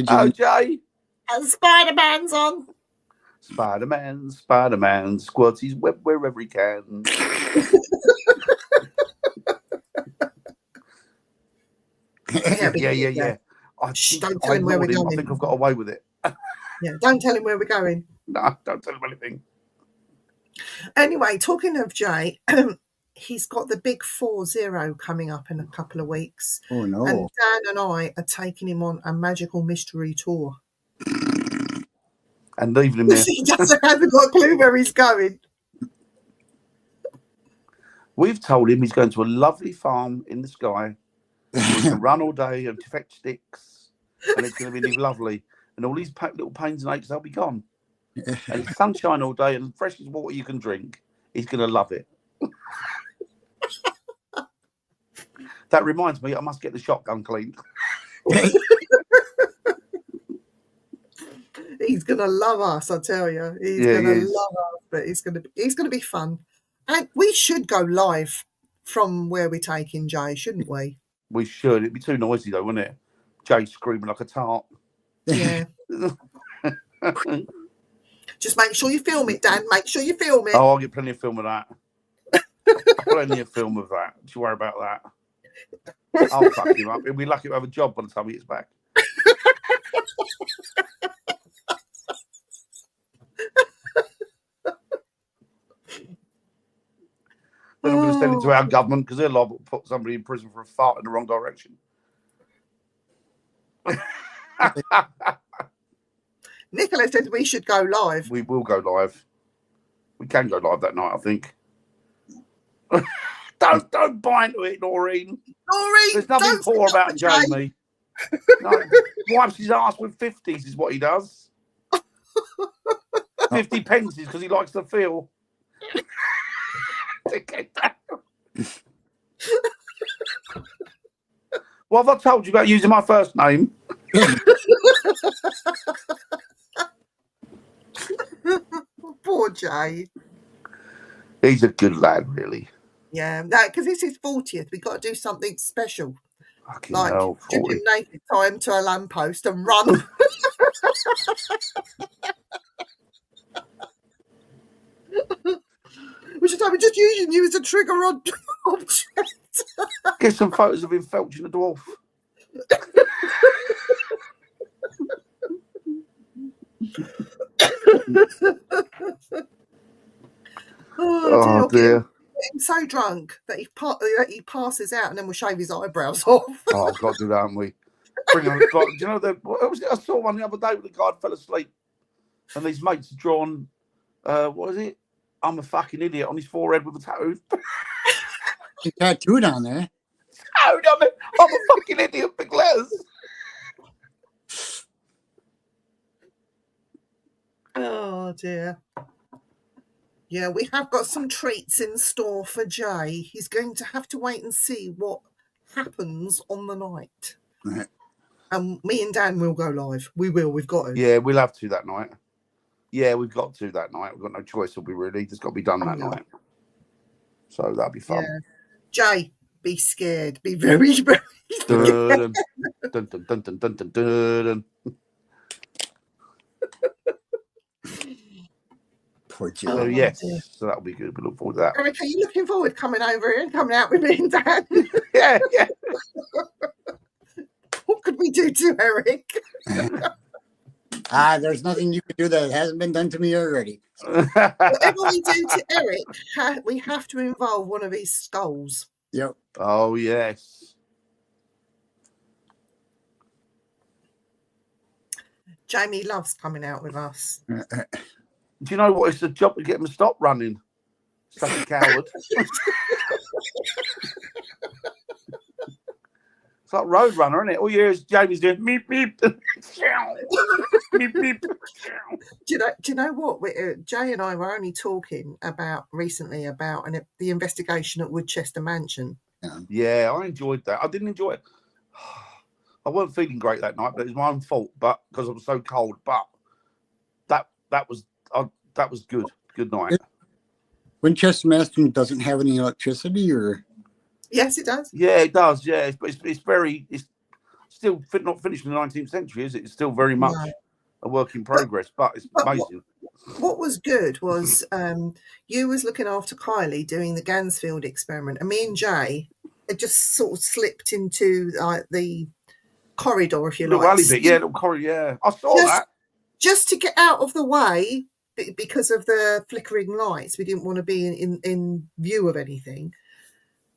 Oh, Jay. And Spider-Man's on. Spider-Man squirts his web wherever he can. Yeah, yeah. Don't tell him where we're ignored him. going. I think I've got away with it. Yeah, don't tell him where we're going. No, don't tell him anything. Anyway, talking of Jay, he's got the big 4-0 coming up in a couple of weeks. Oh no. And Dan and I are taking him on a magical mystery tour. And leaving him there. He hasn't got a clue where he's going. We've told him he's going to a lovely farm in the sky. He can run all day and fetch sticks, and it's going to be lovely. And all these little pains and aches, they'll be gone. And it's sunshine all day and fresh as water you can drink. He's going to love it. That reminds me, I must get the shotgun cleaned. He's going to love us, I tell you. He's going to love us, but he's going to be fun. And we should go live from where we're taking Jay, shouldn't we? We should. It'd be too noisy though, wouldn't it? Jay screaming like a tart. Yeah. Just make sure you film it, Dan. Make sure you film it. Oh, I'll get plenty of film of that. Plenty of film of that. Don't you worry about that. I'll fuck him up. He'll be lucky to have a job by the time he gets back. Then I'm going to send it to our government because they're liable to put somebody in prison for a fart in the wrong direction. Nicola said we should go live. We will go live. We can go live that night, I think. Don't buy into it, Noreen. There's nothing poor about Jamie. No, wipes his ass with 50s is what he does. 50 pences because he likes to feel. What have I told you about using my first name? Poor Jay. He's a good lad, really. Yeah, no, because it's his 40th. We've got to do something special. Fucking Like hell, strip 40. him naked, tie him to a lamppost and run. Which is like we're just using you as a trigger object. Get some photos of him felching a dwarf. Oh dear. Getting so drunk that he passes out and then we'll shave his eyebrows off. Oh, I've got to do that, haven't we? Bring on, do you know what was it? I saw one the other day where the guy fell asleep and these mates had drawn what is it? I'm a fucking idiot on his forehead with a tattoo. He's tattooed on there. I'm a fucking idiot, big letters. Oh dear. Yeah, we have got some treats in store for Jay. He's going to have to wait and see what happens on the night. Right. And me and Dan will go live. We will. We've got to. Yeah, we'll have to that night. Yeah, we've got to that night. We've got no choice, will we really? It's got to be done that night. So that'll be fun. Yeah. Jay, be scared. Be very, very scared. Dun, dun, dun, dun, dun, dun, dun. Oh, yes, so that'll be good. We look forward to that. Eric, are you looking forward to coming over here and coming out with me and Dan? Yeah. What could we do to Eric? There's nothing you could do that hasn't been done to me already. Whatever we do to Eric, we have to involve one of his skulls. Yep. Oh, yes. Jamie loves coming out with us. Do you know what? It's a job to get him to stop running. Such a coward. It's like Roadrunner, isn't it? All you hear is Jamie's doing meep, meep. Meep, meep. Do you know what? Jay and I were only talking recently about the investigation at Woodchester Mansion. Yeah, I enjoyed that. I didn't enjoy it. I wasn't feeling great that night, but it was my own fault. But because I was so cold. But that was good. Good night. Winchester Mansion doesn't have any electricity, or? Yes, it does. Yeah, it does. Yeah, it's still not finished in the 19th century, is it? It's still very much a work in progress, but it's amazing. What was good was you was looking after Kylie doing the Gansfield experiment, and me and Jay it just sort of slipped into the corridor, if you Little like. alley bit, yeah, little corridor, yeah. I saw that. Just to get out of the way because of the flickering lights. We didn't want to be in view of anything.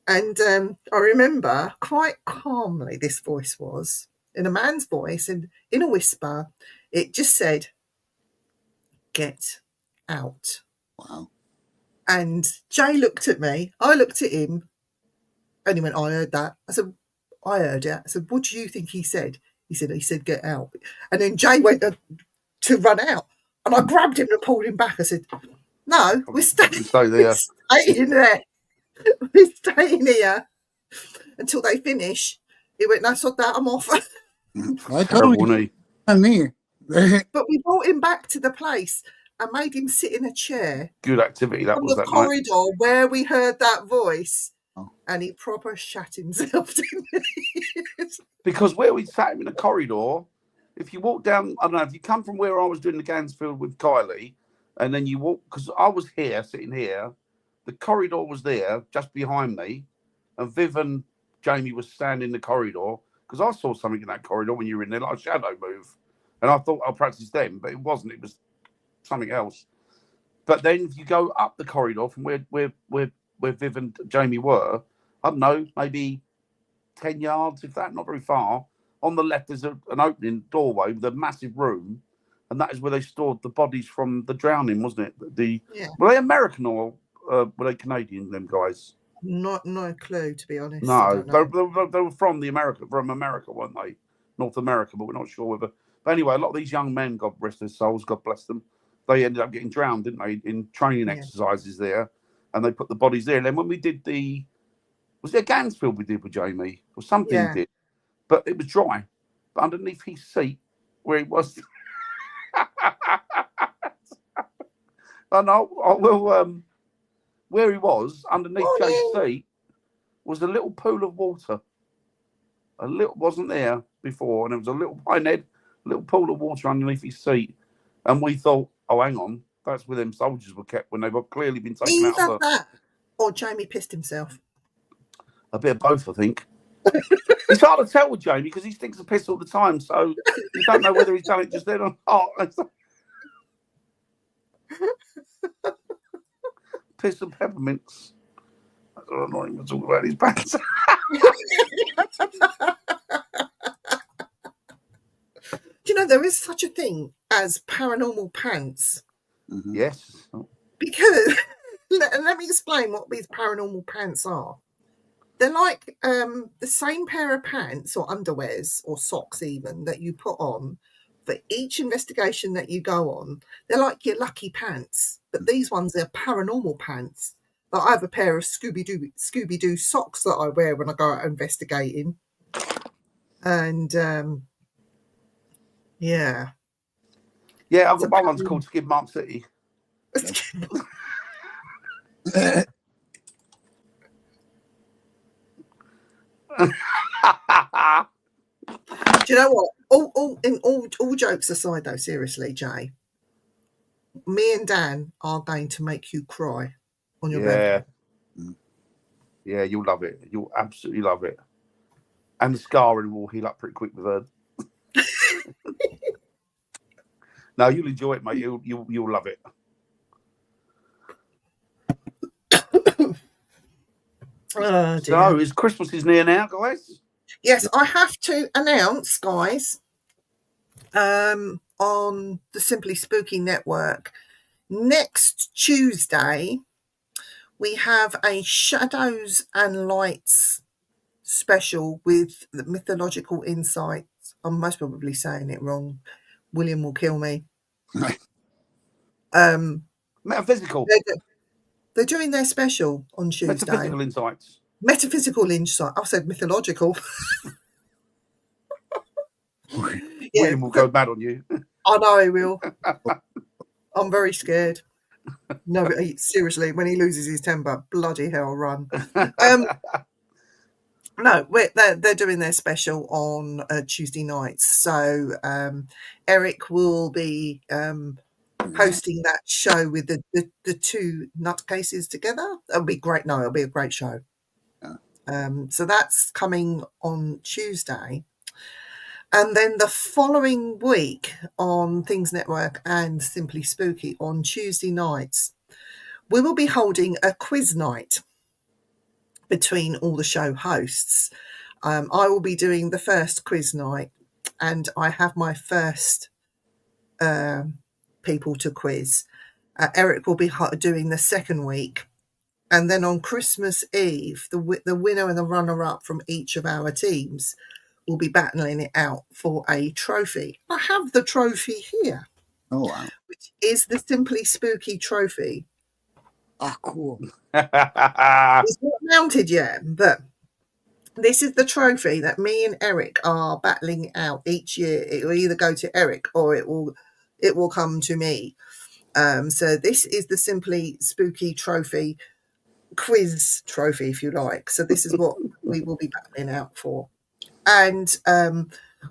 And I remember quite calmly, this voice was in a man's voice and in a whisper. It just said, "Get out." Wow. And Jay looked at me. I looked at him. And he went, "I heard that." I said, "I heard it." I said, "What do you think he said?" He said, "Get out." And then Jay went to run out. And I grabbed him and pulled him back. I said, "No, we're staying there. We're staying here until they finish." He went, "No, sod that, I'm off." I told you, not me. But we brought him back to the place and made him sit in a chair. Good activity that was that night. On the corridor where we heard that voice. Oh. And he proper shat himself. Because where we sat him in a corridor, if you walk down, I don't know, if you come from where I was doing the Gansfield with Kylie, and then you walk, because I was here, sitting here, the corridor was there, just behind me, and Viv and Jamie was standing in the corridor, because I saw something in that corridor when you were in there, like a shadow move. And I thought, I'll practice them, but it wasn't. It was something else. But then if you go up the corridor from where Viv and Jamie were, I don't know, maybe 10 yards, if that, not very far. On the left, there's an opening doorway with a massive room, and that is where they stored the bodies from the drowning, wasn't it? Were they American or were they Canadian, them guys? No clue, to be honest. No, they were from America, weren't they? North America, but we're not sure whether. But anyway, a lot of these young men, God rest their souls, God bless them, they ended up getting drowned, didn't they, in training exercises there, and they put the bodies there. And then when we did was it a Gansfield we did with Jamie or something we did, but it was dry. But underneath his seat, where he was, where he was underneath Jay's seat was a little pool of water. Wasn't there before, and there was a little little pool of water underneath his seat, and we thought, oh, hang on, that's where them soldiers were kept when they've clearly been taken out of that. Or Jamie pissed himself. A bit of both, I think. It's hard to tell with Jamie because he stinks of piss all the time, so you don't know whether he's done it just then or not. Piss and peppermints. That's what I'm not even talking about his pants. Do you know there is such a thing as paranormal pants? Mm-hmm. Yes. Because let me explain what these paranormal pants are. They're like the same pair of pants or underwears or socks even that you put on for each investigation that you go on. They're like your lucky pants, but these ones are paranormal pants. Like I have a pair of Scooby-Doo socks that I wear when I go out investigating. And yeah, I've got my one's called Skid Mark City. Do you know what? All jokes aside, though, seriously, Jay, me and Dan are going to make you cry on your birthday. Yeah, you'll love it. You'll absolutely love it. And the scarring will heal up pretty quick with her. No, you'll enjoy it, mate. You'll love it. So, Christmas is near now, guys? Yes, I have to announce, guys, on the Simply Spooky Network, next Tuesday, we have a Shadows and Lights special with the Mythological Insights. I'm most probably saying it wrong. William will kill me. Metaphysical. They're doing their special on Tuesday. Metaphysical Insights. Metaphysical insight. I said mythological. William will go mad on you. I know he will. I'm very scared. No, but seriously, when he loses his temper, bloody hell, run. No, they're doing their special on Tuesday nights. So Eric will be hosting that show with the two nutcases together. It'll be great. No, it'll be a great show. So that's coming on Tuesday. And then the following week on Things Network and Simply Spooky on Tuesday nights, we will be holding a quiz night between all the show hosts. I will be doing the first quiz night, and I have my first people to quiz. Eric will be doing the second week. And then on Christmas Eve, the winner and the runner-up from each of our teams will be battling it out for a trophy. I have the trophy here, Oh, wow. which is the Simply Spooky trophy. Ah, cool. It's not mounted yet, but this is the trophy that me and Eric are battling out each year. It will either go to Eric or it will come to me. So this is the Simply Spooky trophy, quiz trophy, if you like. So this is what we will be battling out for. And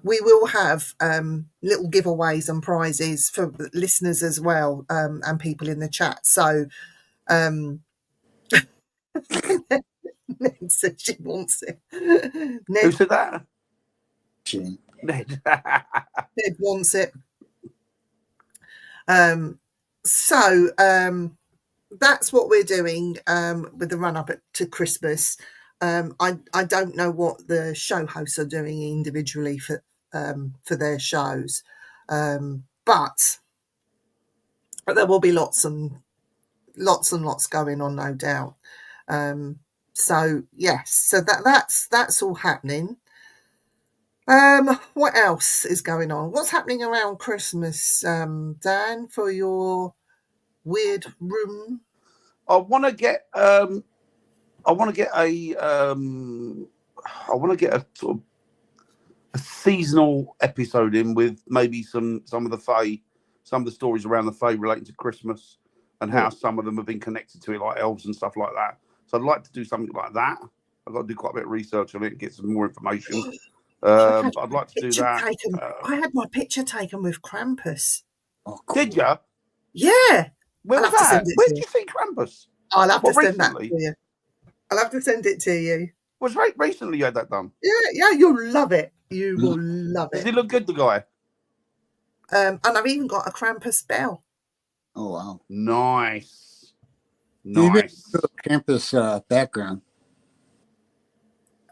we will have little giveaways and prizes for listeners as well, and people in the chat. So Ned said she wants it. Who said that? Gee. Ned. Ned wants it. So that's what we're doing with the run up to Christmas. I don't know what the show hosts are doing individually for their shows, but there will be lots and lots going on, no doubt. So yes, so that's all happening. What else is going on? What's happening around Christmas, Dan, for your weird room? I want to get a sort of a seasonal episode in with maybe some of the Fae, some of the stories around the Fae relating to Christmas and how some of them have been connected to it, like elves and stuff like that. So I'd like to do something like that. I've got to do quite a bit of research on it and get some more information. I'd like to do that. I had my picture taken with Krampus. Oh, cool. Did you? Yeah. Where was that? Where did you see Krampus? I'll have to send recently? that to you. I'll have to send it to you. Was right recently you had that done? Yeah, you'll love it. You will love it. Does he look good, the guy? And I've even got a Krampus bell. Oh, wow. Nice. Maybe Nice. do a campus background.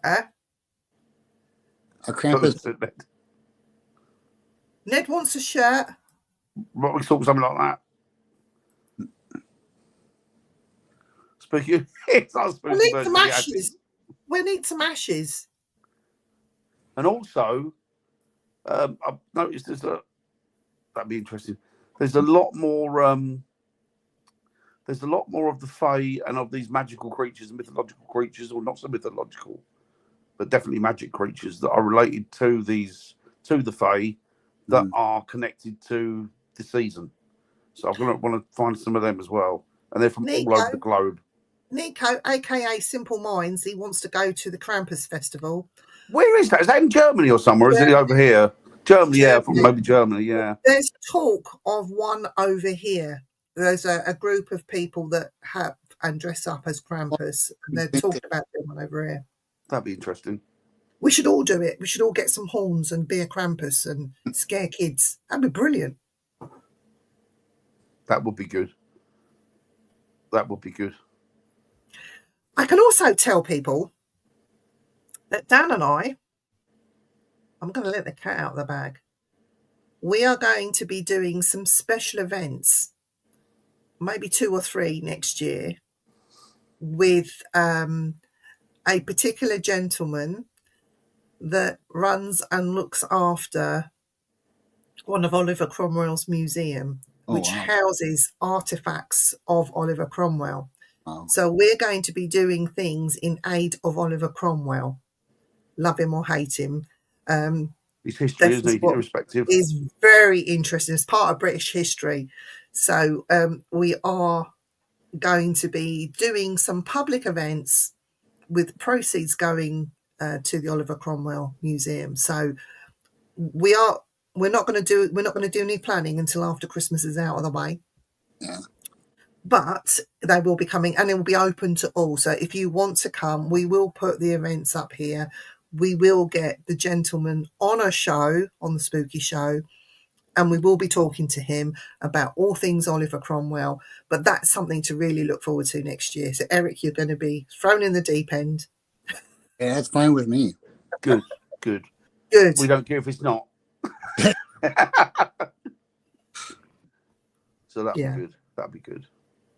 A campus. Ned wants a shirt. What we talk something like that. Spooky. It's not spooky. We need some ashes. We need some ashes. And also, I've noticed that'd be interesting. There's a lot more of the Fae and of these magical creatures and mythological creatures, or not so mythological, but definitely magic creatures that are related to the Fae that are connected to the season. So I'm going to want to find some of them as well. And they're from all over the globe. Nico, aka Simple Minds, he wants to go to the Krampus Festival. Where is that? Is that in Germany or somewhere? Or is it over here? Germany, yeah, maybe Germany, yeah. There's talk of one over here. There's a group of people that have and dress up as Krampus, and they're talking about doing one over here. That'd be interesting. We should all do it. We should all get some horns and be a Krampus and scare kids. That'd be brilliant. That would be good. That would be good. I can also tell people that Dan and I'm going to let the cat out of the bag. We are going to be doing some special events, maybe 2 or 3 next year, with a particular gentleman that runs and looks after one of Oliver Cromwell's museum, which houses artifacts of Oliver Cromwell. Wow. So we're going to be doing things in aid of Oliver Cromwell. Love him or hate him. His history, isn't he? Irrespective. Is very interesting. It's part of British history. So we are going to be doing some public events with proceeds going to the Oliver Cromwell Museum. So we're not going to do any planning until after Christmas is out of the way. Yeah. But they will be coming, and it will be open to all. So if you want to come, we will put the events up here. We will get the gentleman on a show, on the Spooky Show, and we will be talking to him about all things Oliver Cromwell. But that's something to really look forward to next year. So Eric, you're going to be thrown in the deep end. Yeah, that's fine with me. Good. We don't care if it's not. So that'd be good. That'd be good.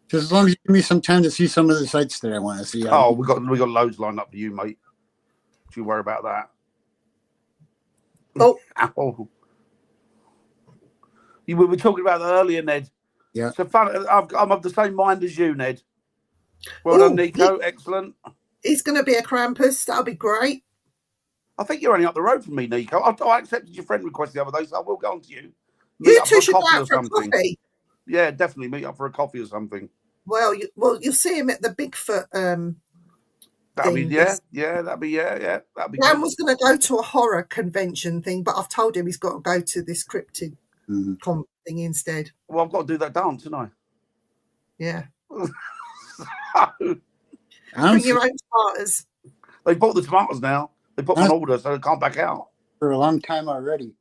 Just as long as you give me some time to see some of the sites that I want to see. Oh, we got loads lined up for you, mate. Don't you worry about that. Oh. Ow. We were talking about that earlier, Ned. Yeah. So fun. I'm of the same mind as you, Ned. Well done, Nico. Excellent. He's going to be a Krampus. That'll be great. I think you're only up the road from me, Nico. I accepted your friend request the other day, so I will go on to you. You two should go out for a coffee. Yeah, definitely meet up for a coffee or something. Well, you'll see him at the Bigfoot. That'd be that'd be Dan was going to go to a horror convention thing, but I've told him he's got to go to this cryptid thing instead. Well, I've got to do that dance, haven't I? Yeah. Bring your own tomatoes. They bought the tomatoes now. They put them on order, so they can't back out. For a long time already.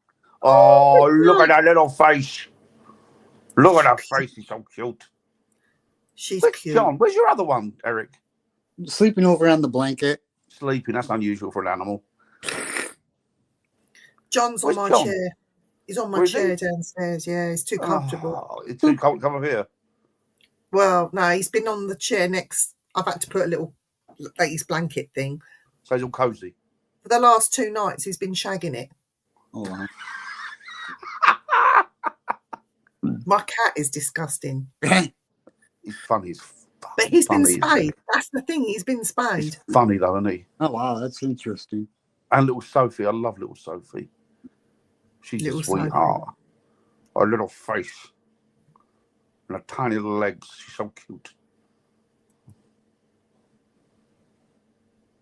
Oh, look at that little face. Look at that face. She's so cute. She's cute. John, where's your other one, Eric? Sleeping over on the blanket. Sleeping. That's unusual for an animal. John's on my chair. He's on my chair downstairs. Yeah, he's too comfortable. Oh, it's too cold to come up here. Well, no, he's been on the chair next. I've had to put a little his blanket thing. So he's all cozy. For the last 2 nights, he's been shagging it. Oh, wow. My cat is disgusting. He's funny. But he's been spayed. That's the thing. He's been spayed. He's funny though, isn't he? Oh, wow. That's interesting. And little Sophie. I love little Sophie. She's a sweetheart. Her little face. And her tiny little legs. She's so cute.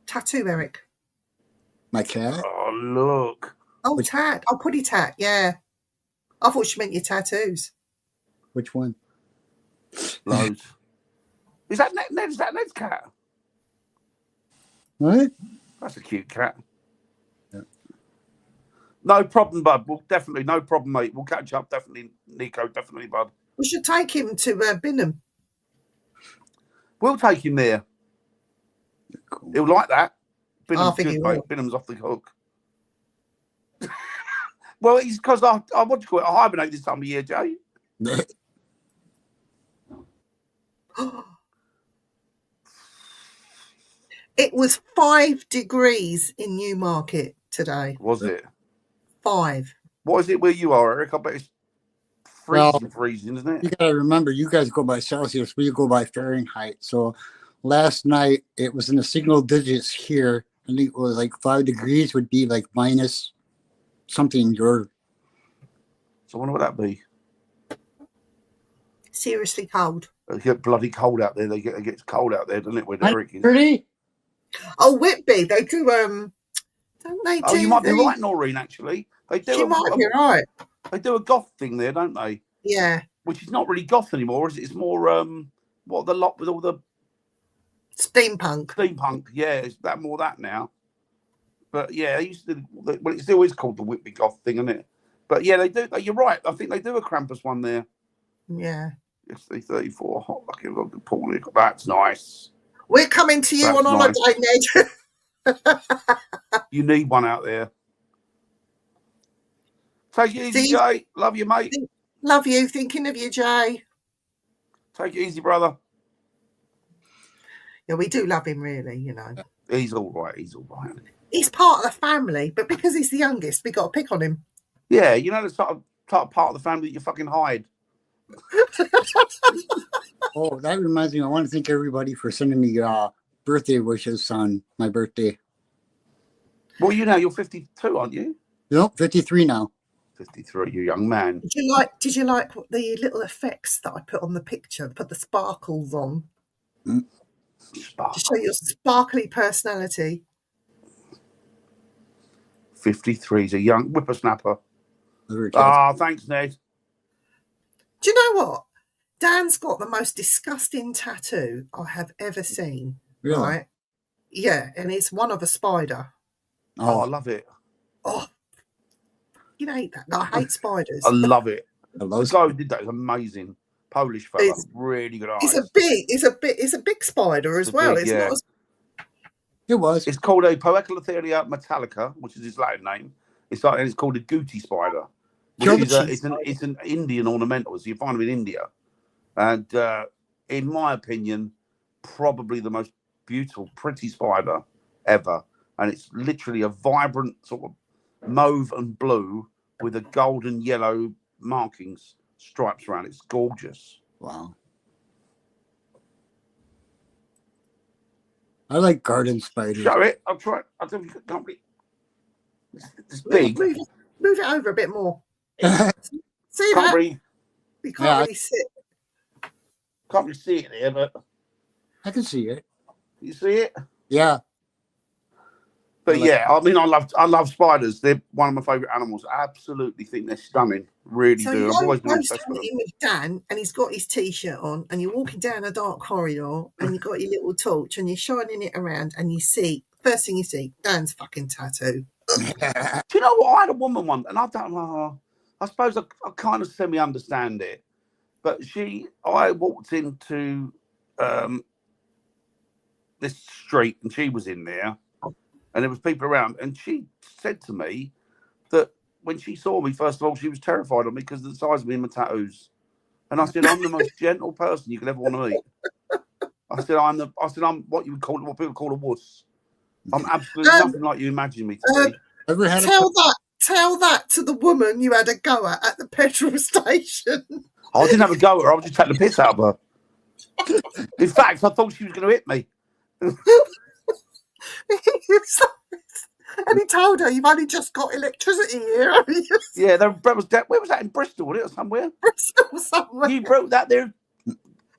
Tattoo, Eric. My cat? Oh, look. Oh, tat. Oh, putty tat. Yeah. I thought she meant your tattoos. Which one? Loads. Is that Ned's cat? What? That's a cute cat. Yeah. No problem, bud. We'll definitely, no problem, mate. We'll catch up, definitely, Nico. Definitely, bud. We should take him to Binham. We'll take him there. Cool. He'll like that. I think he will. Binham's off the hook. Well, it's because I what do you call it? I hibernate this time of year, Jay. It was 5 degrees in Newmarket today. Was it? 5. What is it where you are, Eric? I bet it's freezing, isn't it? You got to remember, you guys go by Celsius, we go by Fahrenheit. So last night, it was in the single digits here. I think it was like 5 degrees would be like minus something. So I wonder what that'd be. Seriously cold. It get bloody cold out there. It gets cold out there, doesn't it? Where Eric is. Pretty? Oh, Whitby, they do. Don't they? Oh, you might be right, Noreen. Actually, they do. She might be right. They do a goth thing there, don't they? Yeah. Which is not really goth anymore, is it? It's more what the lot with all the steampunk. Steampunk, yeah, it's that more that now. But yeah, they used to. Well, it's always called the Whitby goth thing, isn't it? But yeah, they do. You're right. I think they do a Krampus one there. Yeah. It's the 34 hot lucky Paul. That's nice. We're coming to you on holiday, Ned. You need one out there. Take it easy, Jay. Love you, mate. Love you. Thinking of you, Jay. Take it easy, brother. Yeah, we do love him, really, you know. He's all right. He's all right. He's part of the family, but because he's the youngest, we got to pick on him. Yeah, you know the sort of part of the family that you fucking hide. Oh, that reminds me. I want to thank everybody for sending me birthday wishes on my birthday. Well, you're 52, aren't you? Nope, 53 now. 53, you young man. Did you like the little effects that I put on the picture? Put the sparkles on. Sparkle. To show your sparkly personality. 53 is a young whippersnapper. Thanks, Ned. Do you know what? Dan's got the most disgusting tattoo I have ever seen. Really? Right? Yeah, and it's one of a spider. Oh, I Oh, love it. Oh, you hate that. I hate spiders. I love it. I The love guy who did that is amazing. Polish fella, It's- really good eyes. It's a big spider as It's a well. big, It's yeah. not as it was. It's called a Poecilotheria metallica, which is its Latin name. It's called a Guti spider, which is it's an Indian ornamental. So you find them in India, and in my opinion, probably the most beautiful, pretty spider ever. And it's literally a vibrant sort of mauve and blue with a golden yellow markings, stripes around it. It's gorgeous. Wow. I like garden spiders. Show it. I'll try it. I don't think can't be. It's big. move it over a bit more. See Can't that? really, You can't really sit. can't really see it there, but I can see it. you see it. Yeah. But I like yeah, I mean, I love spiders. They're one of my favourite animals. I absolutely think they're stunning. Really So do. you're I've always been post obsessed with them. meeting with Dan, and he's got his t-shirt on, and you're walking down a dark corridor, and you've got your little torch, and you're shining it around, and you see, first thing you see, Dan's fucking tattoo. Do you know what? I had a woman once, and I don't know. I suppose I kind of semi-understand it. But I walked into this street, and she was in there, and there was people around, and she said to me that when she saw me, first of all, she was terrified of me because of the size of me and my tattoos. And I said, I'm the most gentle person you could ever want to meet. I said, I'm what people call a wuss. I'm absolutely nothing like you imagine me to be. Ever had Tell that to the woman you had a go at the petrol station. I didn't have a go at her. I was just taking the piss out of her. In fact, I thought she was going to hit me. And he told her, you've only just got electricity here. haven't you? Yeah, where was that in Bristol, wasn't it, or somewhere? Bristol somewhere. You broke that there.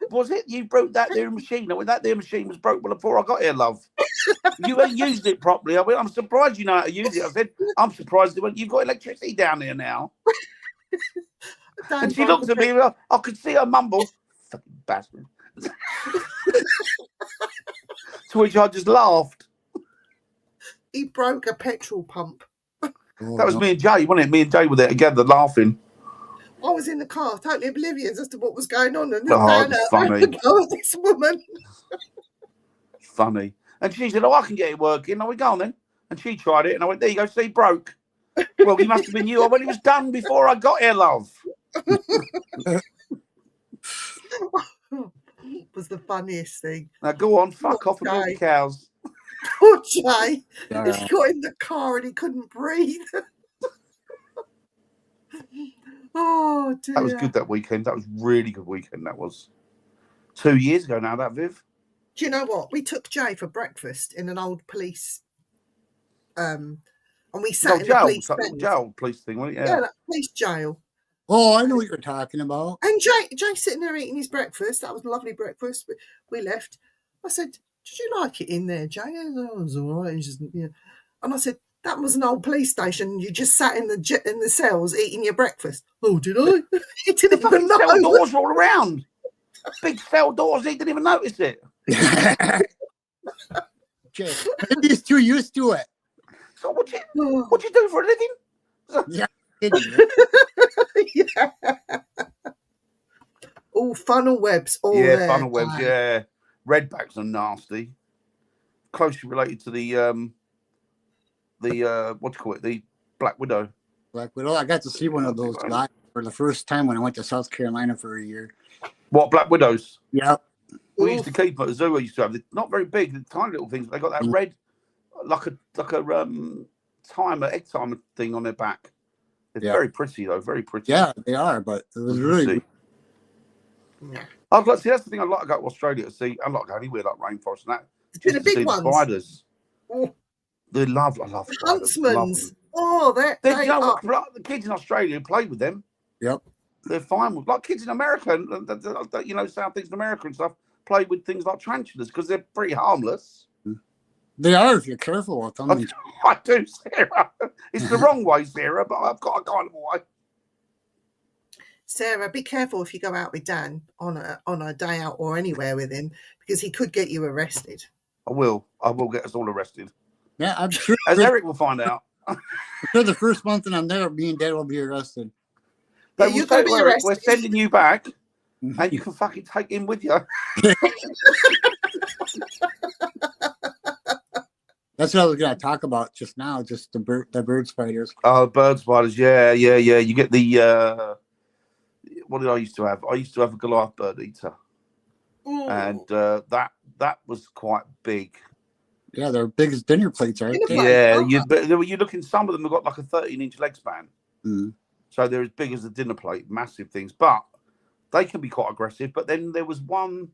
Was it? You broke that there machine. When that there machine was broke before I got here, love. You ain't used it properly. I went, I'm surprised you know how to use it. I said, I'm surprised they went, you've got electricity down there now. And she looked at me, I could see her mumble, fucking bastard. To which I just laughed. He broke a petrol pump. Oh, That was me and Jay, wasn't it? Me and Jay were there together laughing. I was in the car, totally oblivious as to what was going on. And it's funny. This woman. Funny. And she said, I can get it working. I went, go on then. And she tried it. And I went, there you go. See, broke. Well, you must have been you. I went, it was done before I got here, love. Was the funniest thing. Now go on, fuck off and milk the cows. Poor Jay. Yeah. He got in the car and he couldn't breathe. Oh, dear. That was good that weekend. That was really good weekend, that was. 2 years ago now, that, Viv. Do you know what? We took Jay for breakfast in an old police... and we sat in the police jail police thing, wasn't it? Yeah, that police jail. Oh, I know what you're talking about. And Jay sitting there eating his breakfast. That was a lovely breakfast. We left. I said, did you like it in there, Jay? Oh, it was all right. And I said, that was an old police station. You just sat in the cells eating your breakfast. Oh, did I? He didn't even know. Cell doors were all around. Big cell doors. He didn't even notice it. Jay, maybe he's too used to it. So what you do for a living? Yeah. Yeah. All funnel webs. All yeah, there. funnel webs. Yeah, redbacks are nasty. Closely related to the what do you call it? The Black Widow. Black Widow. I got to see one of those live for the first time when I went to South Carolina for a year. What, Black Widows? Yep. We used to keep at the zoo. We used to have. They're not very big. They're tiny little things. But they got that red, like a egg timer thing on their back. They're very pretty though. Very pretty. Yeah, they are. But it was really. Yeah. I'd like to see. That's the thing I'd like to go to Australia to see. I'd like to go anywhere like rainforest and that. It's been a big one. Spiders. Oh. I love spiders. Huntsmans. Oh, you know what, the kids in Australia play with them. Yep. They're fine with, like kids in America, you know, Southeast America and stuff, play with things like tarantulas because they're pretty harmless. They are if you're careful with them. I do, Sarah. It's the wrong way, Sarah, but I've got a kind of way. Sarah, be careful if you go out with Dan on a day out or anywhere with him, because he could get you arrested. I will get us all arrested. Yeah, I'm sure. As Eric will find out. I'm sure the first month that I'm there, me and Dad will be arrested. They Yeah, will you're say gonna be to Eric, we're arrested. sending you back, and you can fucking take him with you. That's what I was going to talk about just now, just the bird spiders. Oh, bird spiders, yeah. You get the what did I used to have? I used to have a Goliath bird eater, Ooh. and that was quite big. Yeah, they're big as dinner plates, right? Dinner plate. Yeah, Oh. but you looking. Some of them have got like a 13-inch leg span, Mm. so they're as big as a dinner plate, massive things. But they can be quite aggressive. But then there was one.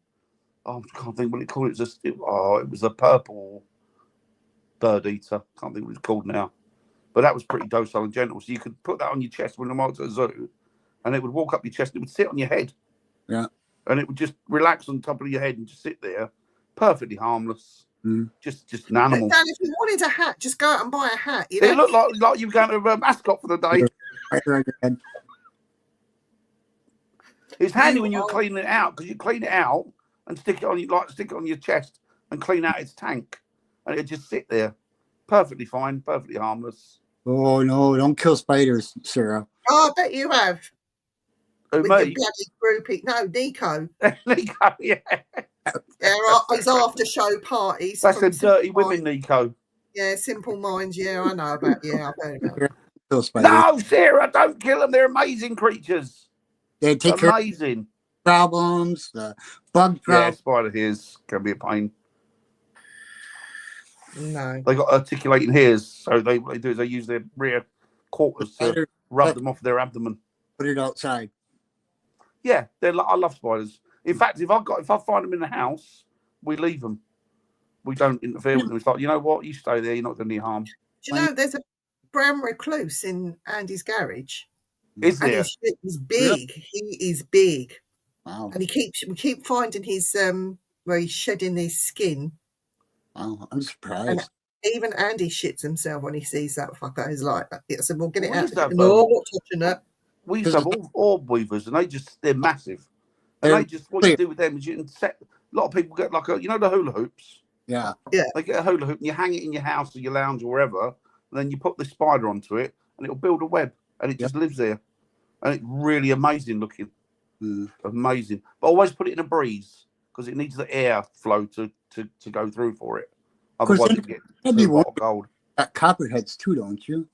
Oh, I can't think what it called. It was a purple bird eater. Can't think what it's called now. But that was pretty docile and gentle. So you could put that on your chest when I'm out at the zoo, and it would walk up your chest. And it would sit on your head. Yeah. And it would just relax on top of your head and just sit there, perfectly harmless. Mm. Just an animal. Dan, if you wanted a hat, just go out and buy a hat. You It know? looked like you were going to a mascot for the day. Spider on your head. It's handy when you're cleaning it out, because you clean it out and stick it on your chest and clean out its tank, and it just sit there, perfectly fine, perfectly harmless. Oh no! Don't kill spiders, Sarah. Oh, I bet you have. Who, With your me? bloody groupie. No, Nico. Nico, yeah. His after show parties. That's from a dirty Simple women, Minds. Nico. Yeah, Simple Minds. Yeah, I know about. Yeah, I've heard about. Kill spiders. No, Sarah, don't kill them. They're amazing creatures. They take care of Amazing. problems, the bug Yeah, problems. spider hairs can be a pain. No. They got articulating hairs, so what they do is they use their rear quarters to Spider, rub them off their abdomen. put it outside. Yeah, I love spiders. In fact, if I find them in the house, we leave them. We don't interfere with them. It's like, you know what? You stay there. You're not doing any harm. Do you know there's a brown recluse in Andy's garage? Is And there? he's big. He is big. Wow. And we keep finding his where he's shedding his skin. Wow. I'm surprised. And even Andy shits himself when he sees that fucker. He's like, I said, well, get it We out. used to have, No, I'm not touching that. We used to have all orb weavers, and they're massive. And what you do with them is you can set. A lot of people get like the hula hoops. Yeah. They get a hula hoop and you hang it in your house or your lounge or wherever, and then you put the spider onto it, and it'll build a web, and it just lives there, and it's really amazing looking. Mm. Amazing. But always put it in a breeze, because it needs the air flow to go through for it. Otherwise, it gets too hot or cold. Got copperheads too, don't you?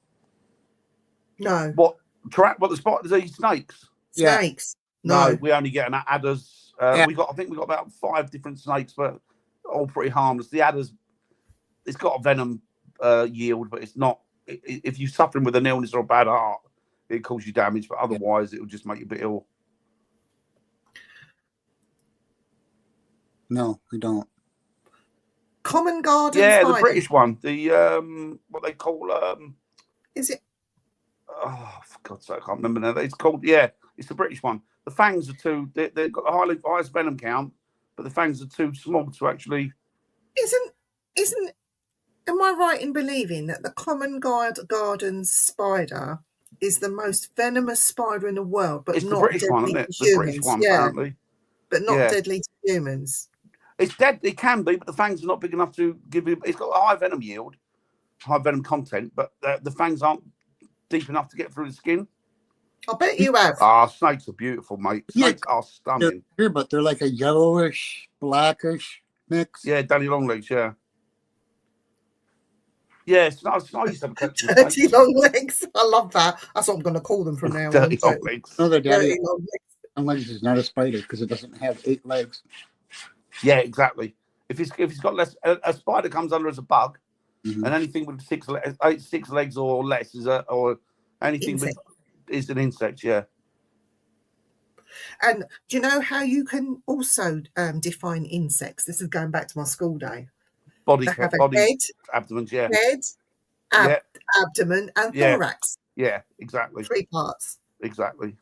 No. What the spiders eat snakes? Yeah. Snakes. No, we only get an adders. Yeah. I think we got about 5 different snakes, but all pretty harmless. The adders, it's got a venom yield, but it's not. If you're suffering with an illness or a bad heart, it causes you damage. But otherwise, it will just make you a bit ill. No, we don't. Common garden Yeah, spider. the British one. The what they call Is it? oh, for God's sake, I can't remember now. It's called it's the British one. The fangs are too. They've got the highest venom count, but the fangs are too small to actually. Isn't? Am I right in believing that the common garden spider is the most venomous spider in the world, but It's the not British one, deadly isn't it? to The British humans? one, Yeah, apparently. but not Yeah. deadly to humans. It's dead. It can be, but the fangs are not big enough to give you. It's got a high venom yield, high venom content, but the fangs aren't deep enough to get through the skin. I bet you have. Snakes are beautiful, mate. Yeah. Snakes are stunning. Here, but they're like a yellowish, blackish mix. Yeah, Danny Longlegs, yeah. Yeah, it's nice. I used to have a collection of Dirty snakes. long legs. I love that. That's what I'm going to call them from now Dirty on. Longlegs. No, they're daddy. Dirty long legs. Unless it's not a spider because it doesn't have 8 legs. Yeah, exactly. If it's got less, a spider comes under as a bug, Mhm. and anything with 6 legs or less or anything Insect. is an insect. Yeah. And do you know how you can also define insects? This is going back to my school day. Body, They have a body, head, abdomen. Yeah. head, abdomen, and Yeah. thorax. Yeah. Exactly. 3 parts. Exactly.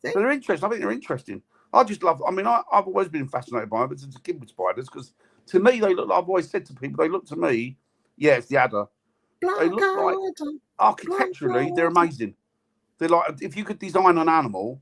See? So they're interesting. I think they're interesting. I just love. I mean, I've always been fascinated by them, but since a kid with spiders, because to me they look. I've always said to people, they look to me. Yeah, it's the adder. They look like architecturally, they're amazing. They're like, if you could design an animal,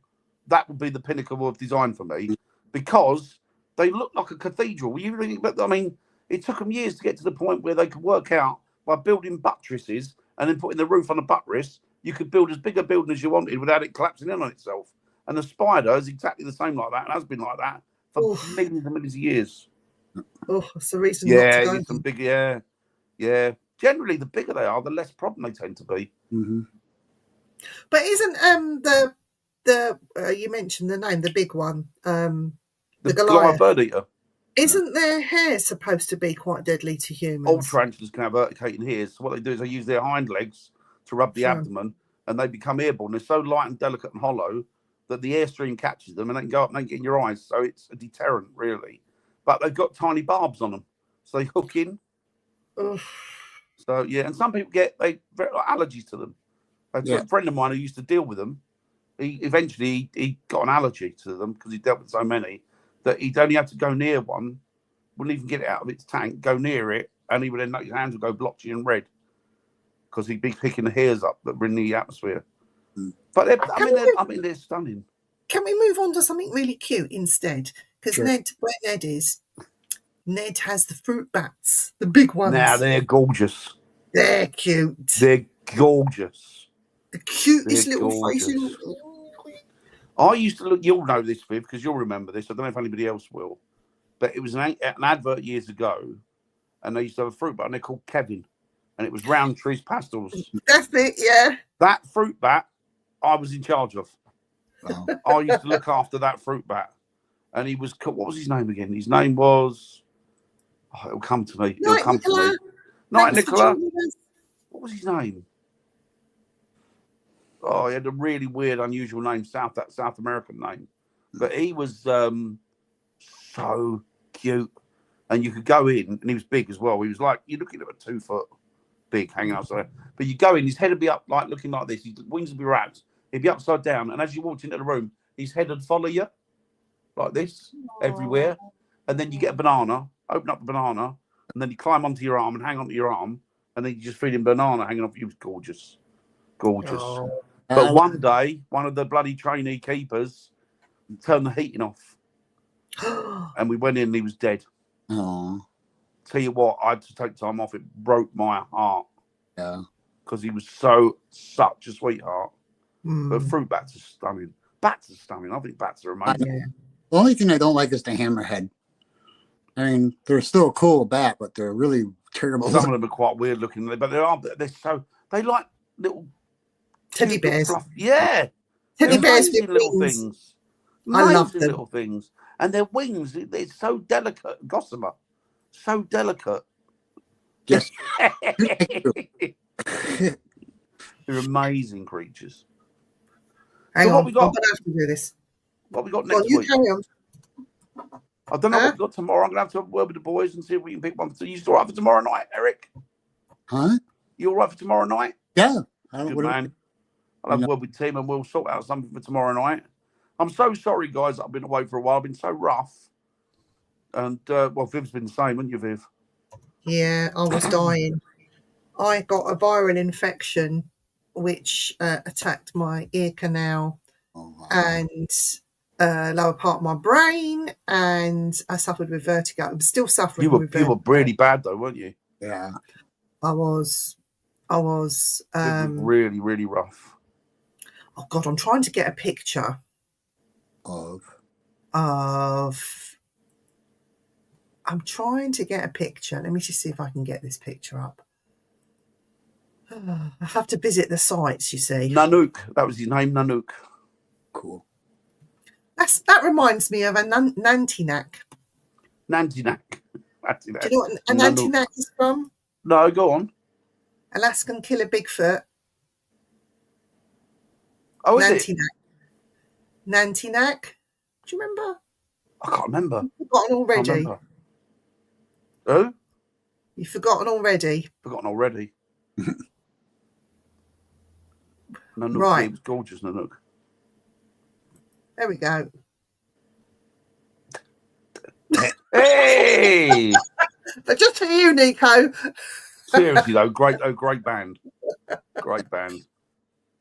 that would be the pinnacle of design for me, because they look like a cathedral. But I mean, it took them years to get to the point where they could work out by building buttresses and then putting the roof on a buttress. You could build as big a building as you wanted without it collapsing in on itself. And the spider is exactly the same like that, and has been like that for millions and millions of years. Oh, that's the reason not to go. Yeah, some big, yeah. Generally, the bigger they are, the less problem they tend to be. Mm-hmm. But isn't the you mentioned the name, the big one, the Goliath bird eater. Isn't their hair supposed to be quite deadly to humans? All tarantulas can have urticating hairs. So what they do is they use their hind legs to rub the abdomen, and they become airborne. They're so light and delicate and hollow that the airstream catches them and they can go up and they can get in your eyes. So it's a deterrent, really. But they've got tiny barbs on them, so they hook in. So yeah, and some people get allergies to them. A friend of mine who used to deal with them, he eventually got an allergy to them because he dealt with so many that he'd only have to go near one, wouldn't even get it out of its tank, go near it, and he would then his hands would go blotchy and red because he'd be picking the hairs up that were in the atmosphere. But they're stunning. Can we move on to something really cute instead? Because where Ned is, Ned has the fruit bats, the big ones. Now they're gorgeous. They're cute. They're gorgeous. The cutest little faces. I used to look. You'll know this, Viv, because you'll remember this. I don't know if anybody else will, but it was an advert years ago, and they used to have a fruit bat, and they're called Kevin, and it was Roundtree's Pastels. That's it, yeah. That fruit bat, I was in charge of. Wow. I used to look after that fruit bat, and he was. What was his name again? His name was. Oh, it'll come to me. It'll come to me. Night Nicola. What was his name? Oh, he had a really weird, unusual name, South American name. But he was so cute. And you could go in, and he was big as well. He was like, you're looking at a 2 foot big hanging outside. But you go in, his head would be up, like looking like this. His wings would be wrapped. He'd be upside down. And as you walked into the room, his head would follow you like this everywhere. And then you get a banana, open up the banana, and then you climb onto your arm and hang onto your arm. And then you just feed him banana hanging off you. It was gorgeous. Gorgeous. Oh. But one day, one of the bloody trainee keepers turned the heating off. And we went in and he was dead. Oh. Tell you what, I had to take time off. It broke my heart. Yeah. Because he was such a sweetheart. But fruit bats are stunning. Bats are stunning. I think bats are amazing. The only thing I don't like is the hammerhead. I mean, they're still a cool bat, but they're really terrible. Some of them are quite weird looking, but they like little teddy bears. Yeah. Teddy bears with little wings. Things. I love them. Little things. And their wings, they're so delicate. Gossamer. So delicate. Yes. They're amazing creatures. Hang on, I'm going to have to do this. What we got next week? Carry on. I don't know what we've got tomorrow. I'm going to have to have a word with the boys and see if we can pick one. So you all right for tomorrow night, Eric? Huh? You all right for tomorrow night? Yeah. Good man. I'll have a word with Tim and we'll sort out something for tomorrow night. I'm so sorry, guys. I've been away for a while. I've been so rough. And, Viv's been the same, haven't you, Viv? Yeah, I was dying. I got a viral infection which attacked my ear canal and lower part of my brain, and I suffered with vertigo. I'm still suffering. You were really bad though, weren't you? Yeah, I was. It was really, really rough. Oh God, I'm trying to get a picture of. I'm trying to get a picture. Let me just see if I can get this picture up. I have to visit the sites, you see. Nanook, that was his name, Nanook. Cool. That reminds me of a Nantinak. Nantinak. Do you know what a Nantinak is from? No, go on. Alaskan killer Bigfoot. Oh, is it? Nantinak. Do you remember? I can't remember. You've forgotten already. Who? You've forgotten already. Forgotten already. Nanook, right. It was gorgeous, Nanook. There we go. Hey! But just for you, Nico. Seriously though, great band. Great band.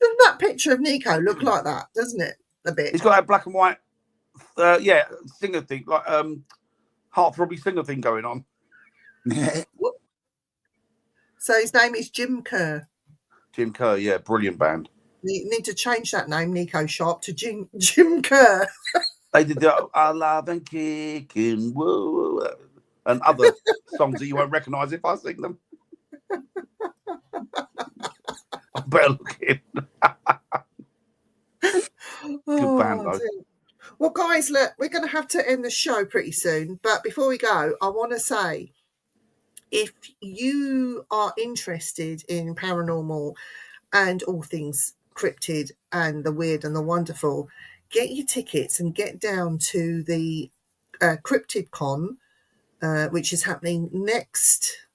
Doesn't that picture of Nico look like that? Doesn't it? A bit. He's got that black and white, singer thing, like heartthrobbing singer thing going on. So his name is Jim Kerr. Jim Kerr, yeah, brilliant band. You need to change that name, Nico Sharp, to Jim Kerr. They did I Love and Kicking, whoa, and other songs that you won't recognise if I sing them. I better look in. Good band, though. Dear. Well, guys, look, we're going to have to end the show pretty soon. But before we go, I want to say, if you are interested in paranormal and all things cryptid and the weird and the wonderful, get your tickets and get down to the Cryptid Con, which is happening next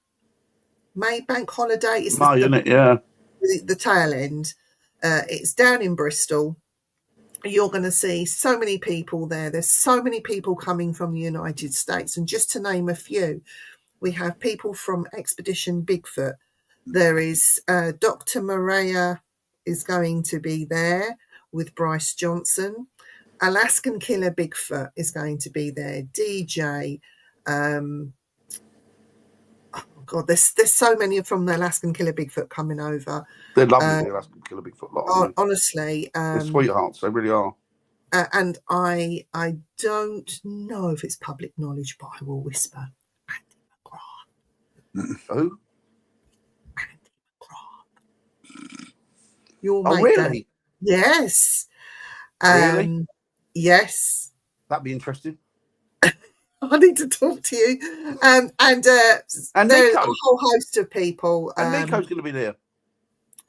May bank holiday. It's May, isn't it? Yeah. the tail end. It's down in Bristol. You're going to see so many people there. There's so many people coming from the United States. And just to name a few, we have people from Expedition Bigfoot. There is Dr. Maria is going to be there with Bryce Johnson. Alaskan Killer Bigfoot is going to be there. DJ. Oh God, there's so many from the Alaskan Killer Bigfoot coming over. They're lovely, the Alaskan Killer Bigfoot lot. Honestly. They're sweethearts, they really are. And I don't know if it's public knowledge, but I will whisper. Andy McGrath. Who? Andy McGrath. Your Oh, mate, really? Dan. Yes. Really? Yes. That'd be interesting. I need to talk to you. And there's Nico. a whole host of people. And Nico's going to be there.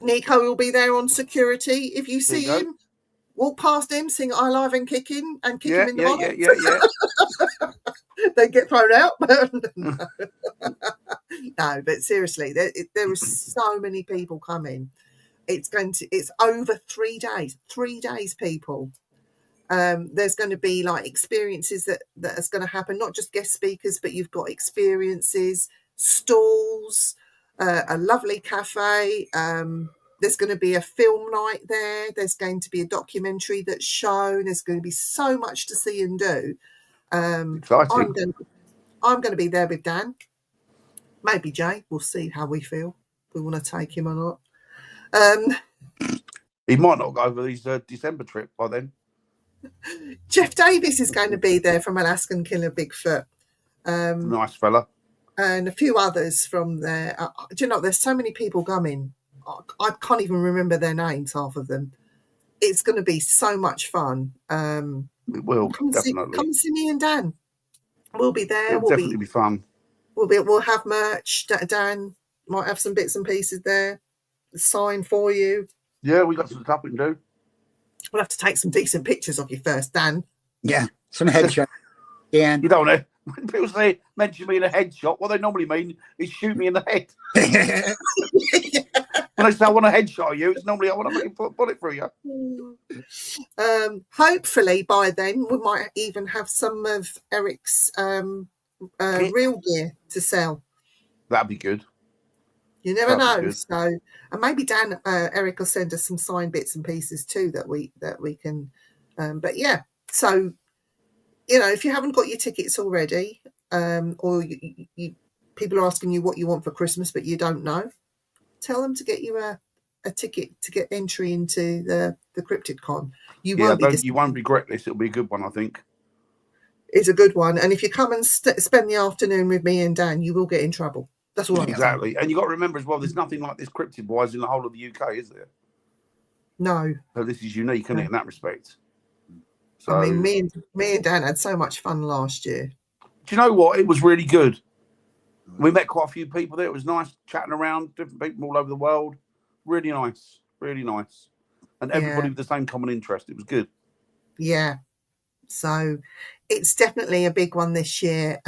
Nico will be there on security. If you see There you him, walk past him, sing I Live and kick him and kick him in the bottom. Yeah. They get thrown out. No, but seriously, there are so many people coming. It's over 3 days. 3 days, people. There's going to be like experiences that is going to happen, not just guest speakers, but you've got experiences, stalls, a lovely cafe. There's going to be a film night there. There's going to be a documentary that's shown. There's going to be so much to see and do. Exciting. I'm going to be there with Dan. Maybe Jay. We'll see how we feel. If we want to take him or not. He might not go over his December trip by then. Jeff Davis is going to be there from Alaskan Killer Bigfoot. Nice fella. And a few others from there. Do you know, there's so many people coming. I can't even remember their names, half of them. It's going to be so much fun. It will, definitely. Come see me and Dan. We'll be there. It'll definitely be fun. We'll have merch. Dan might have some bits and pieces there. A sign for you. Yeah, we got some stuff we can do. We'll have to take some decent pictures of you first, Dan. Yeah, some headshots. Dan. You don't know. When people say mention me in a headshot, what they normally mean is shoot me in the head. When I say I want a headshot of you, it's normally I want to make a bullet through you. Hopefully by then we might even have some of Eric's real gear to sell. That'd be good. You never know. So, and maybe Eric will send us some signed bits and pieces too that we can. But yeah, so you know, if you haven't got your tickets already, or you people are asking you what you want for Christmas, but you don't know, tell them to get you a ticket to get entry into the Cryptid Con. You won't regret this. It'll be a good one, I think. It's a good one, and if you come and spend the afternoon with me and Dan, you will get in trouble. That's all. Exactly, and you got to remember as well. There's nothing like this cryptid-wise in the whole of the UK, is there? No. So this is unique, isn't it, in that respect? So, I mean, me and Dan had so much fun last year. Do you know what? It was really good. We met quite a few people there. It was nice chatting around, different people all over the world. Really nice, really nice. And everybody with the same common interest. It was good. Yeah. So it's definitely a big one this year.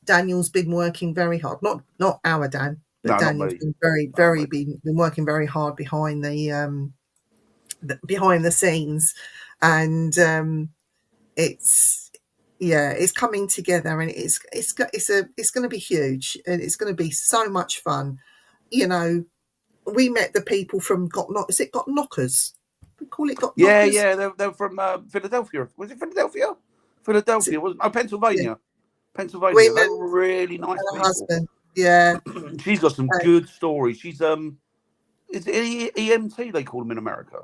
Daniel's been working very hard. Not our Dan, but Daniel's been been working very hard behind the scenes. And it's coming together, and it's going to be huge, and it's going to be so much fun. You know, we met the people from Is it Got Knockers? We call it Got Yeah, Knockers. yeah, they're from Philadelphia. Was it Philadelphia? Philadelphia was Pennsylvania. Pennsylvania. They Women were really nice and a people. husband. Yeah. She's got some good stories. She's is it EMT they call them in America?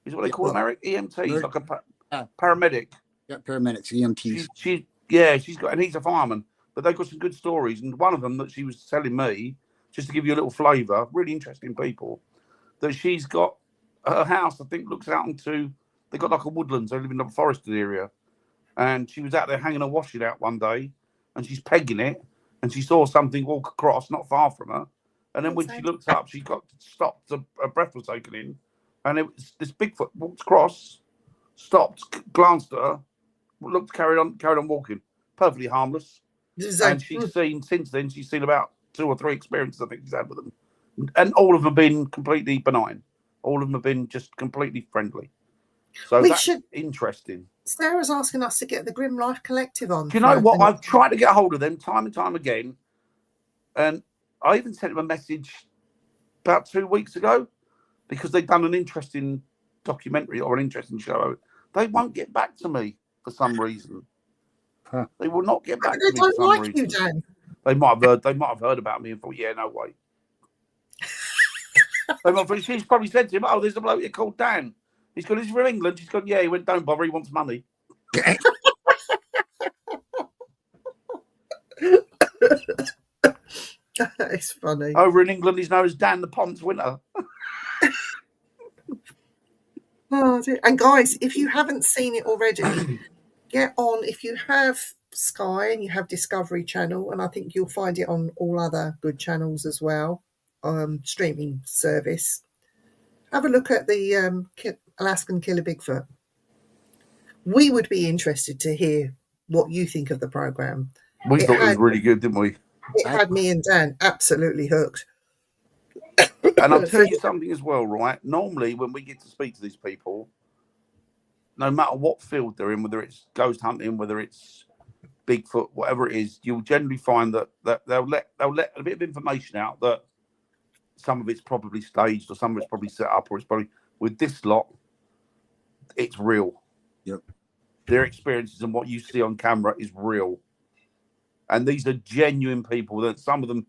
Is it what they call them, EMT? He's like a paramedic. Yeah, paramedics, EMTs. She's got, and he's a fireman. But they've got some good stories, and one of them that she was telling me, just to give you a little flavour, really interesting people, that she's got her house, I think, looks out into, they got like a woodlands, they live in a forested area, and she was out there hanging her washing out one day, and she's pegging it, and she saw something walk across not far from her, and then when she looked up, she got stopped, her breath was taken in, and it was this Bigfoot walked across, stopped, glanced at her, looked, carried on walking, perfectly harmless. And she's seen, since then, she's seen about 2 or 3 experiences, I think she's had with them. And all of them have been completely benign. All of them have been just completely friendly. So that's interesting. Sarah's asking us to get the Grim Life Collective on. Do you know what? I've tried to get a hold of them time and time again. And I even sent them a message about 2 weeks ago because they'd done an interesting documentary or an interesting show. They won't get back to me for some reason. Huh. They will not get back to They me for don't some like reason. you, Dan. They might have heard about me and thought, yeah, no way. She's probably said to him, oh, there's a bloke here called Dan. He's gone, he's from England. She's gone, yeah, he went, don't bother, he wants money. It's funny. Over in England, he's known as Dan the Ponce Winter. Oh, dear. And guys, if you haven't seen it already, get on. If you have Sky and you have Discovery Channel, and I think you'll find it on all other good channels as well, streaming service, have a look at the Alaskan Killer Bigfoot. We would be interested to hear what you think of the program. We thought it was really good, didn't we? It had me and Dan absolutely hooked. And I'll tell you something as well, right? Normally, when we get to speak to these people, no matter what field they're in, whether it's ghost hunting, whether it's Bigfoot, whatever it is, you'll generally find that they'll let a bit of information out that some of it's probably staged or some of it's probably set up, or it's probably, with this lot, it's real. Yep. Their experiences and what you see on camera is real. And these are genuine people that some of them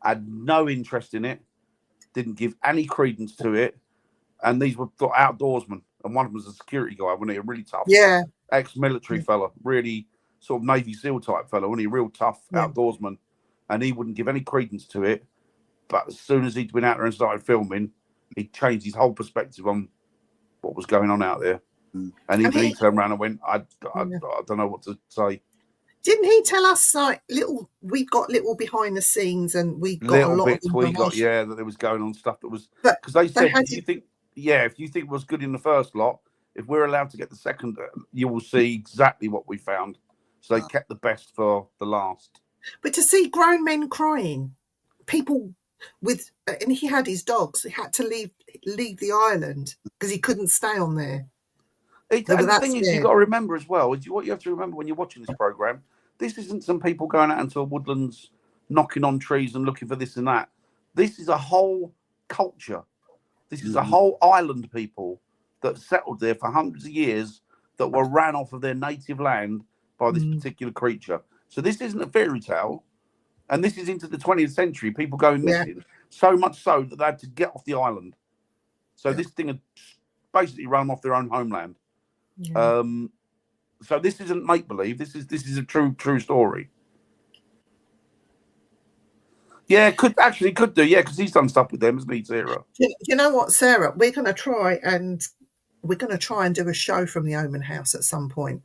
had no interest in it, didn't give any credence to it. And these were outdoorsmen. And one of them was a security guy, wasn't he? A really tough ex-military fella, really sort of Navy SEAL type fella, wasn't he? Real tough outdoorsman. And he wouldn't give any credence to it. But as soon as he'd been out there and started filming, he changed his whole perspective on what was going on out there. And even he turned around and went, I don't know what to say. Didn't he tell us like we got little behind the scenes and we got little a lot bits of we got, that there was going on stuff that was, because they said, if you think it was good in the first lot, if we're allowed to get the second, you will see exactly what we found. So they kept the best for the last. But to see grown men crying, people with, and he had his dogs, he had to leave the island because he couldn't stay on there. And the thing is, you've got to remember as well, is what you have to remember when you're watching this program, this isn't some people going out into woodlands, knocking on trees and looking for this and that. This is a whole culture. This is a whole island people that settled there for hundreds of years that were ran off of their native land by this particular creature. So this isn't a fairy tale. And this is into the 20th century, people going missing. So much so that they had to get off the island. So this thing had basically run them off their own homeland. Yeah. So this isn't make believe. This is a true story. Yeah, could do. Yeah, because he's done stuff with them, hasn't he, Sarah? You know what, Sarah? We're going to try and do a show from the Omen House at some point.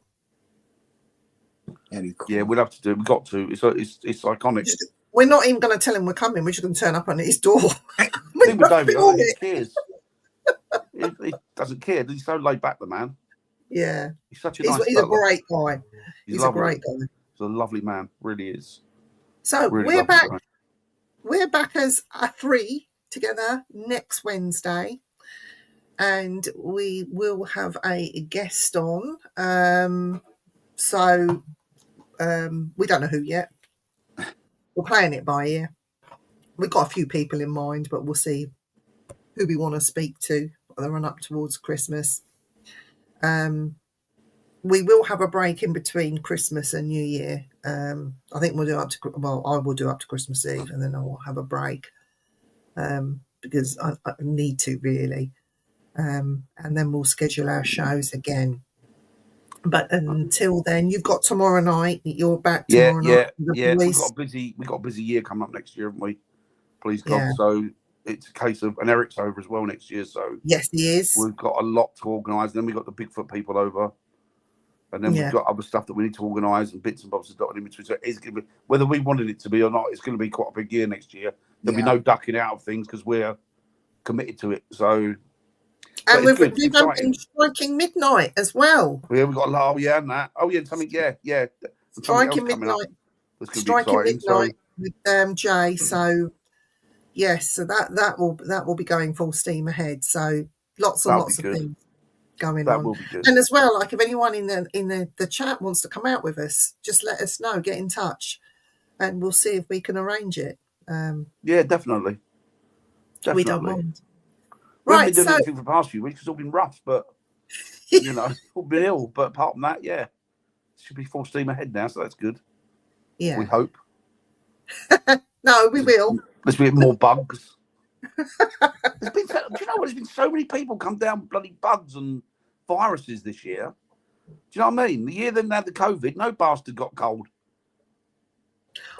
Cool. Yeah, we'll have to do. We've got to. It's iconic. We're not even going to tell him we're coming. We're just going to turn up on his door. I think with David, he cares. he doesn't care. He's so laid back, the man. Yeah, he's such a nice he's a great guy. He's a great guy. He's a lovely man, really is. So really we're back. Guy. We're back as a 3 together next Wednesday, and we will have a guest on. We don't know who yet. We're playing it by ear. we've got a few people in mind, but we'll see who we want to speak to the run up towards Christmas. We will have a break in between Christmas and New Year. I think we'll do up to, well, I will do up to Christmas Eve, and then I will have a break because I need to really. And then we'll schedule our shows again. But until then, you've got tomorrow night. You're back tomorrow night. Yeah. We've got a busy year coming up next year, haven't we? Please God. Yeah. So it's a case of, and Eric's over as well next year. So yes, he is. We've got a lot to organise. Then we've got the Bigfoot people over. And then we've got other stuff that we need to organise and bits and bobs and dotted in between. So it's going to be, whether we wanted it to be or not, it's going to be quite a big year next year. There'll be no ducking out of things because we're committed to it. So, and we've been Striking Midnight as well. Yeah, we've got and that. And something, yeah. Striking Midnight. Striking Midnight with Jay. So, yes, so that will be going full steam ahead. So lots and lots of things going on. Will be good. And as well, like if anyone in the chat wants to come out with us, just let us know, get in touch, and we'll see if we can arrange it. Yeah, definitely. We don't mind. We haven't been doing anything for the past few weeks. It's all been rough, but all been ill. But apart from that, it should be full steam ahead now, so that's good. Yeah, we hope. No, we will. Let's get more bugs. Do you know what? There's been so many people come down bloody bugs and viruses this year. Do you know what I mean? The year they had the COVID, no bastard got cold.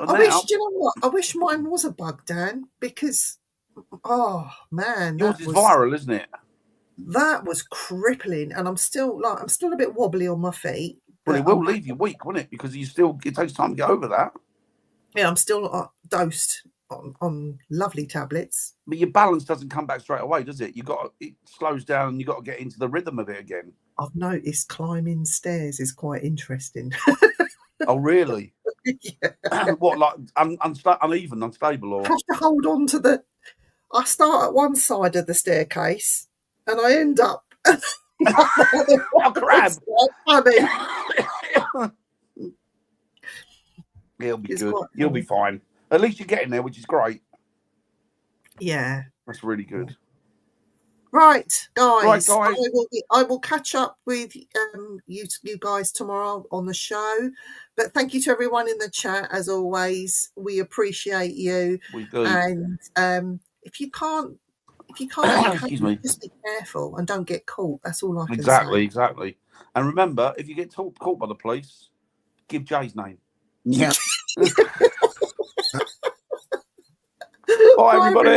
And do you know what? I wish mine was a bug, Dan, because oh man, yours is viral, isn't it? That was crippling, and I'm still a bit wobbly on my feet. Well, it will leave you weak, won't it? Because it takes time to get over that. Yeah, I'm still dosed on lovely tablets. But your balance doesn't come back straight away, does it? It slows down, and you got to get into the rhythm of it again. I've noticed climbing stairs is quite interesting. Oh, really? Yeah. What, like uneven, unstable, or? I have to hold on to I start at one side of the staircase, and I end up. A crab. Funny. It'll be good. You'll be fine. At least you're getting there, which is great. Yeah. That's really good. Right, guys. Right, I will catch up with you guys tomorrow on the show. But thank you to everyone in the chat, as always. We appreciate you. We do. And if you can't, excuse me, just be careful and don't get caught. That's all I can say. Exactly. And remember, if you get caught by the police, give Jay's name. Yeah. Bye, everybody.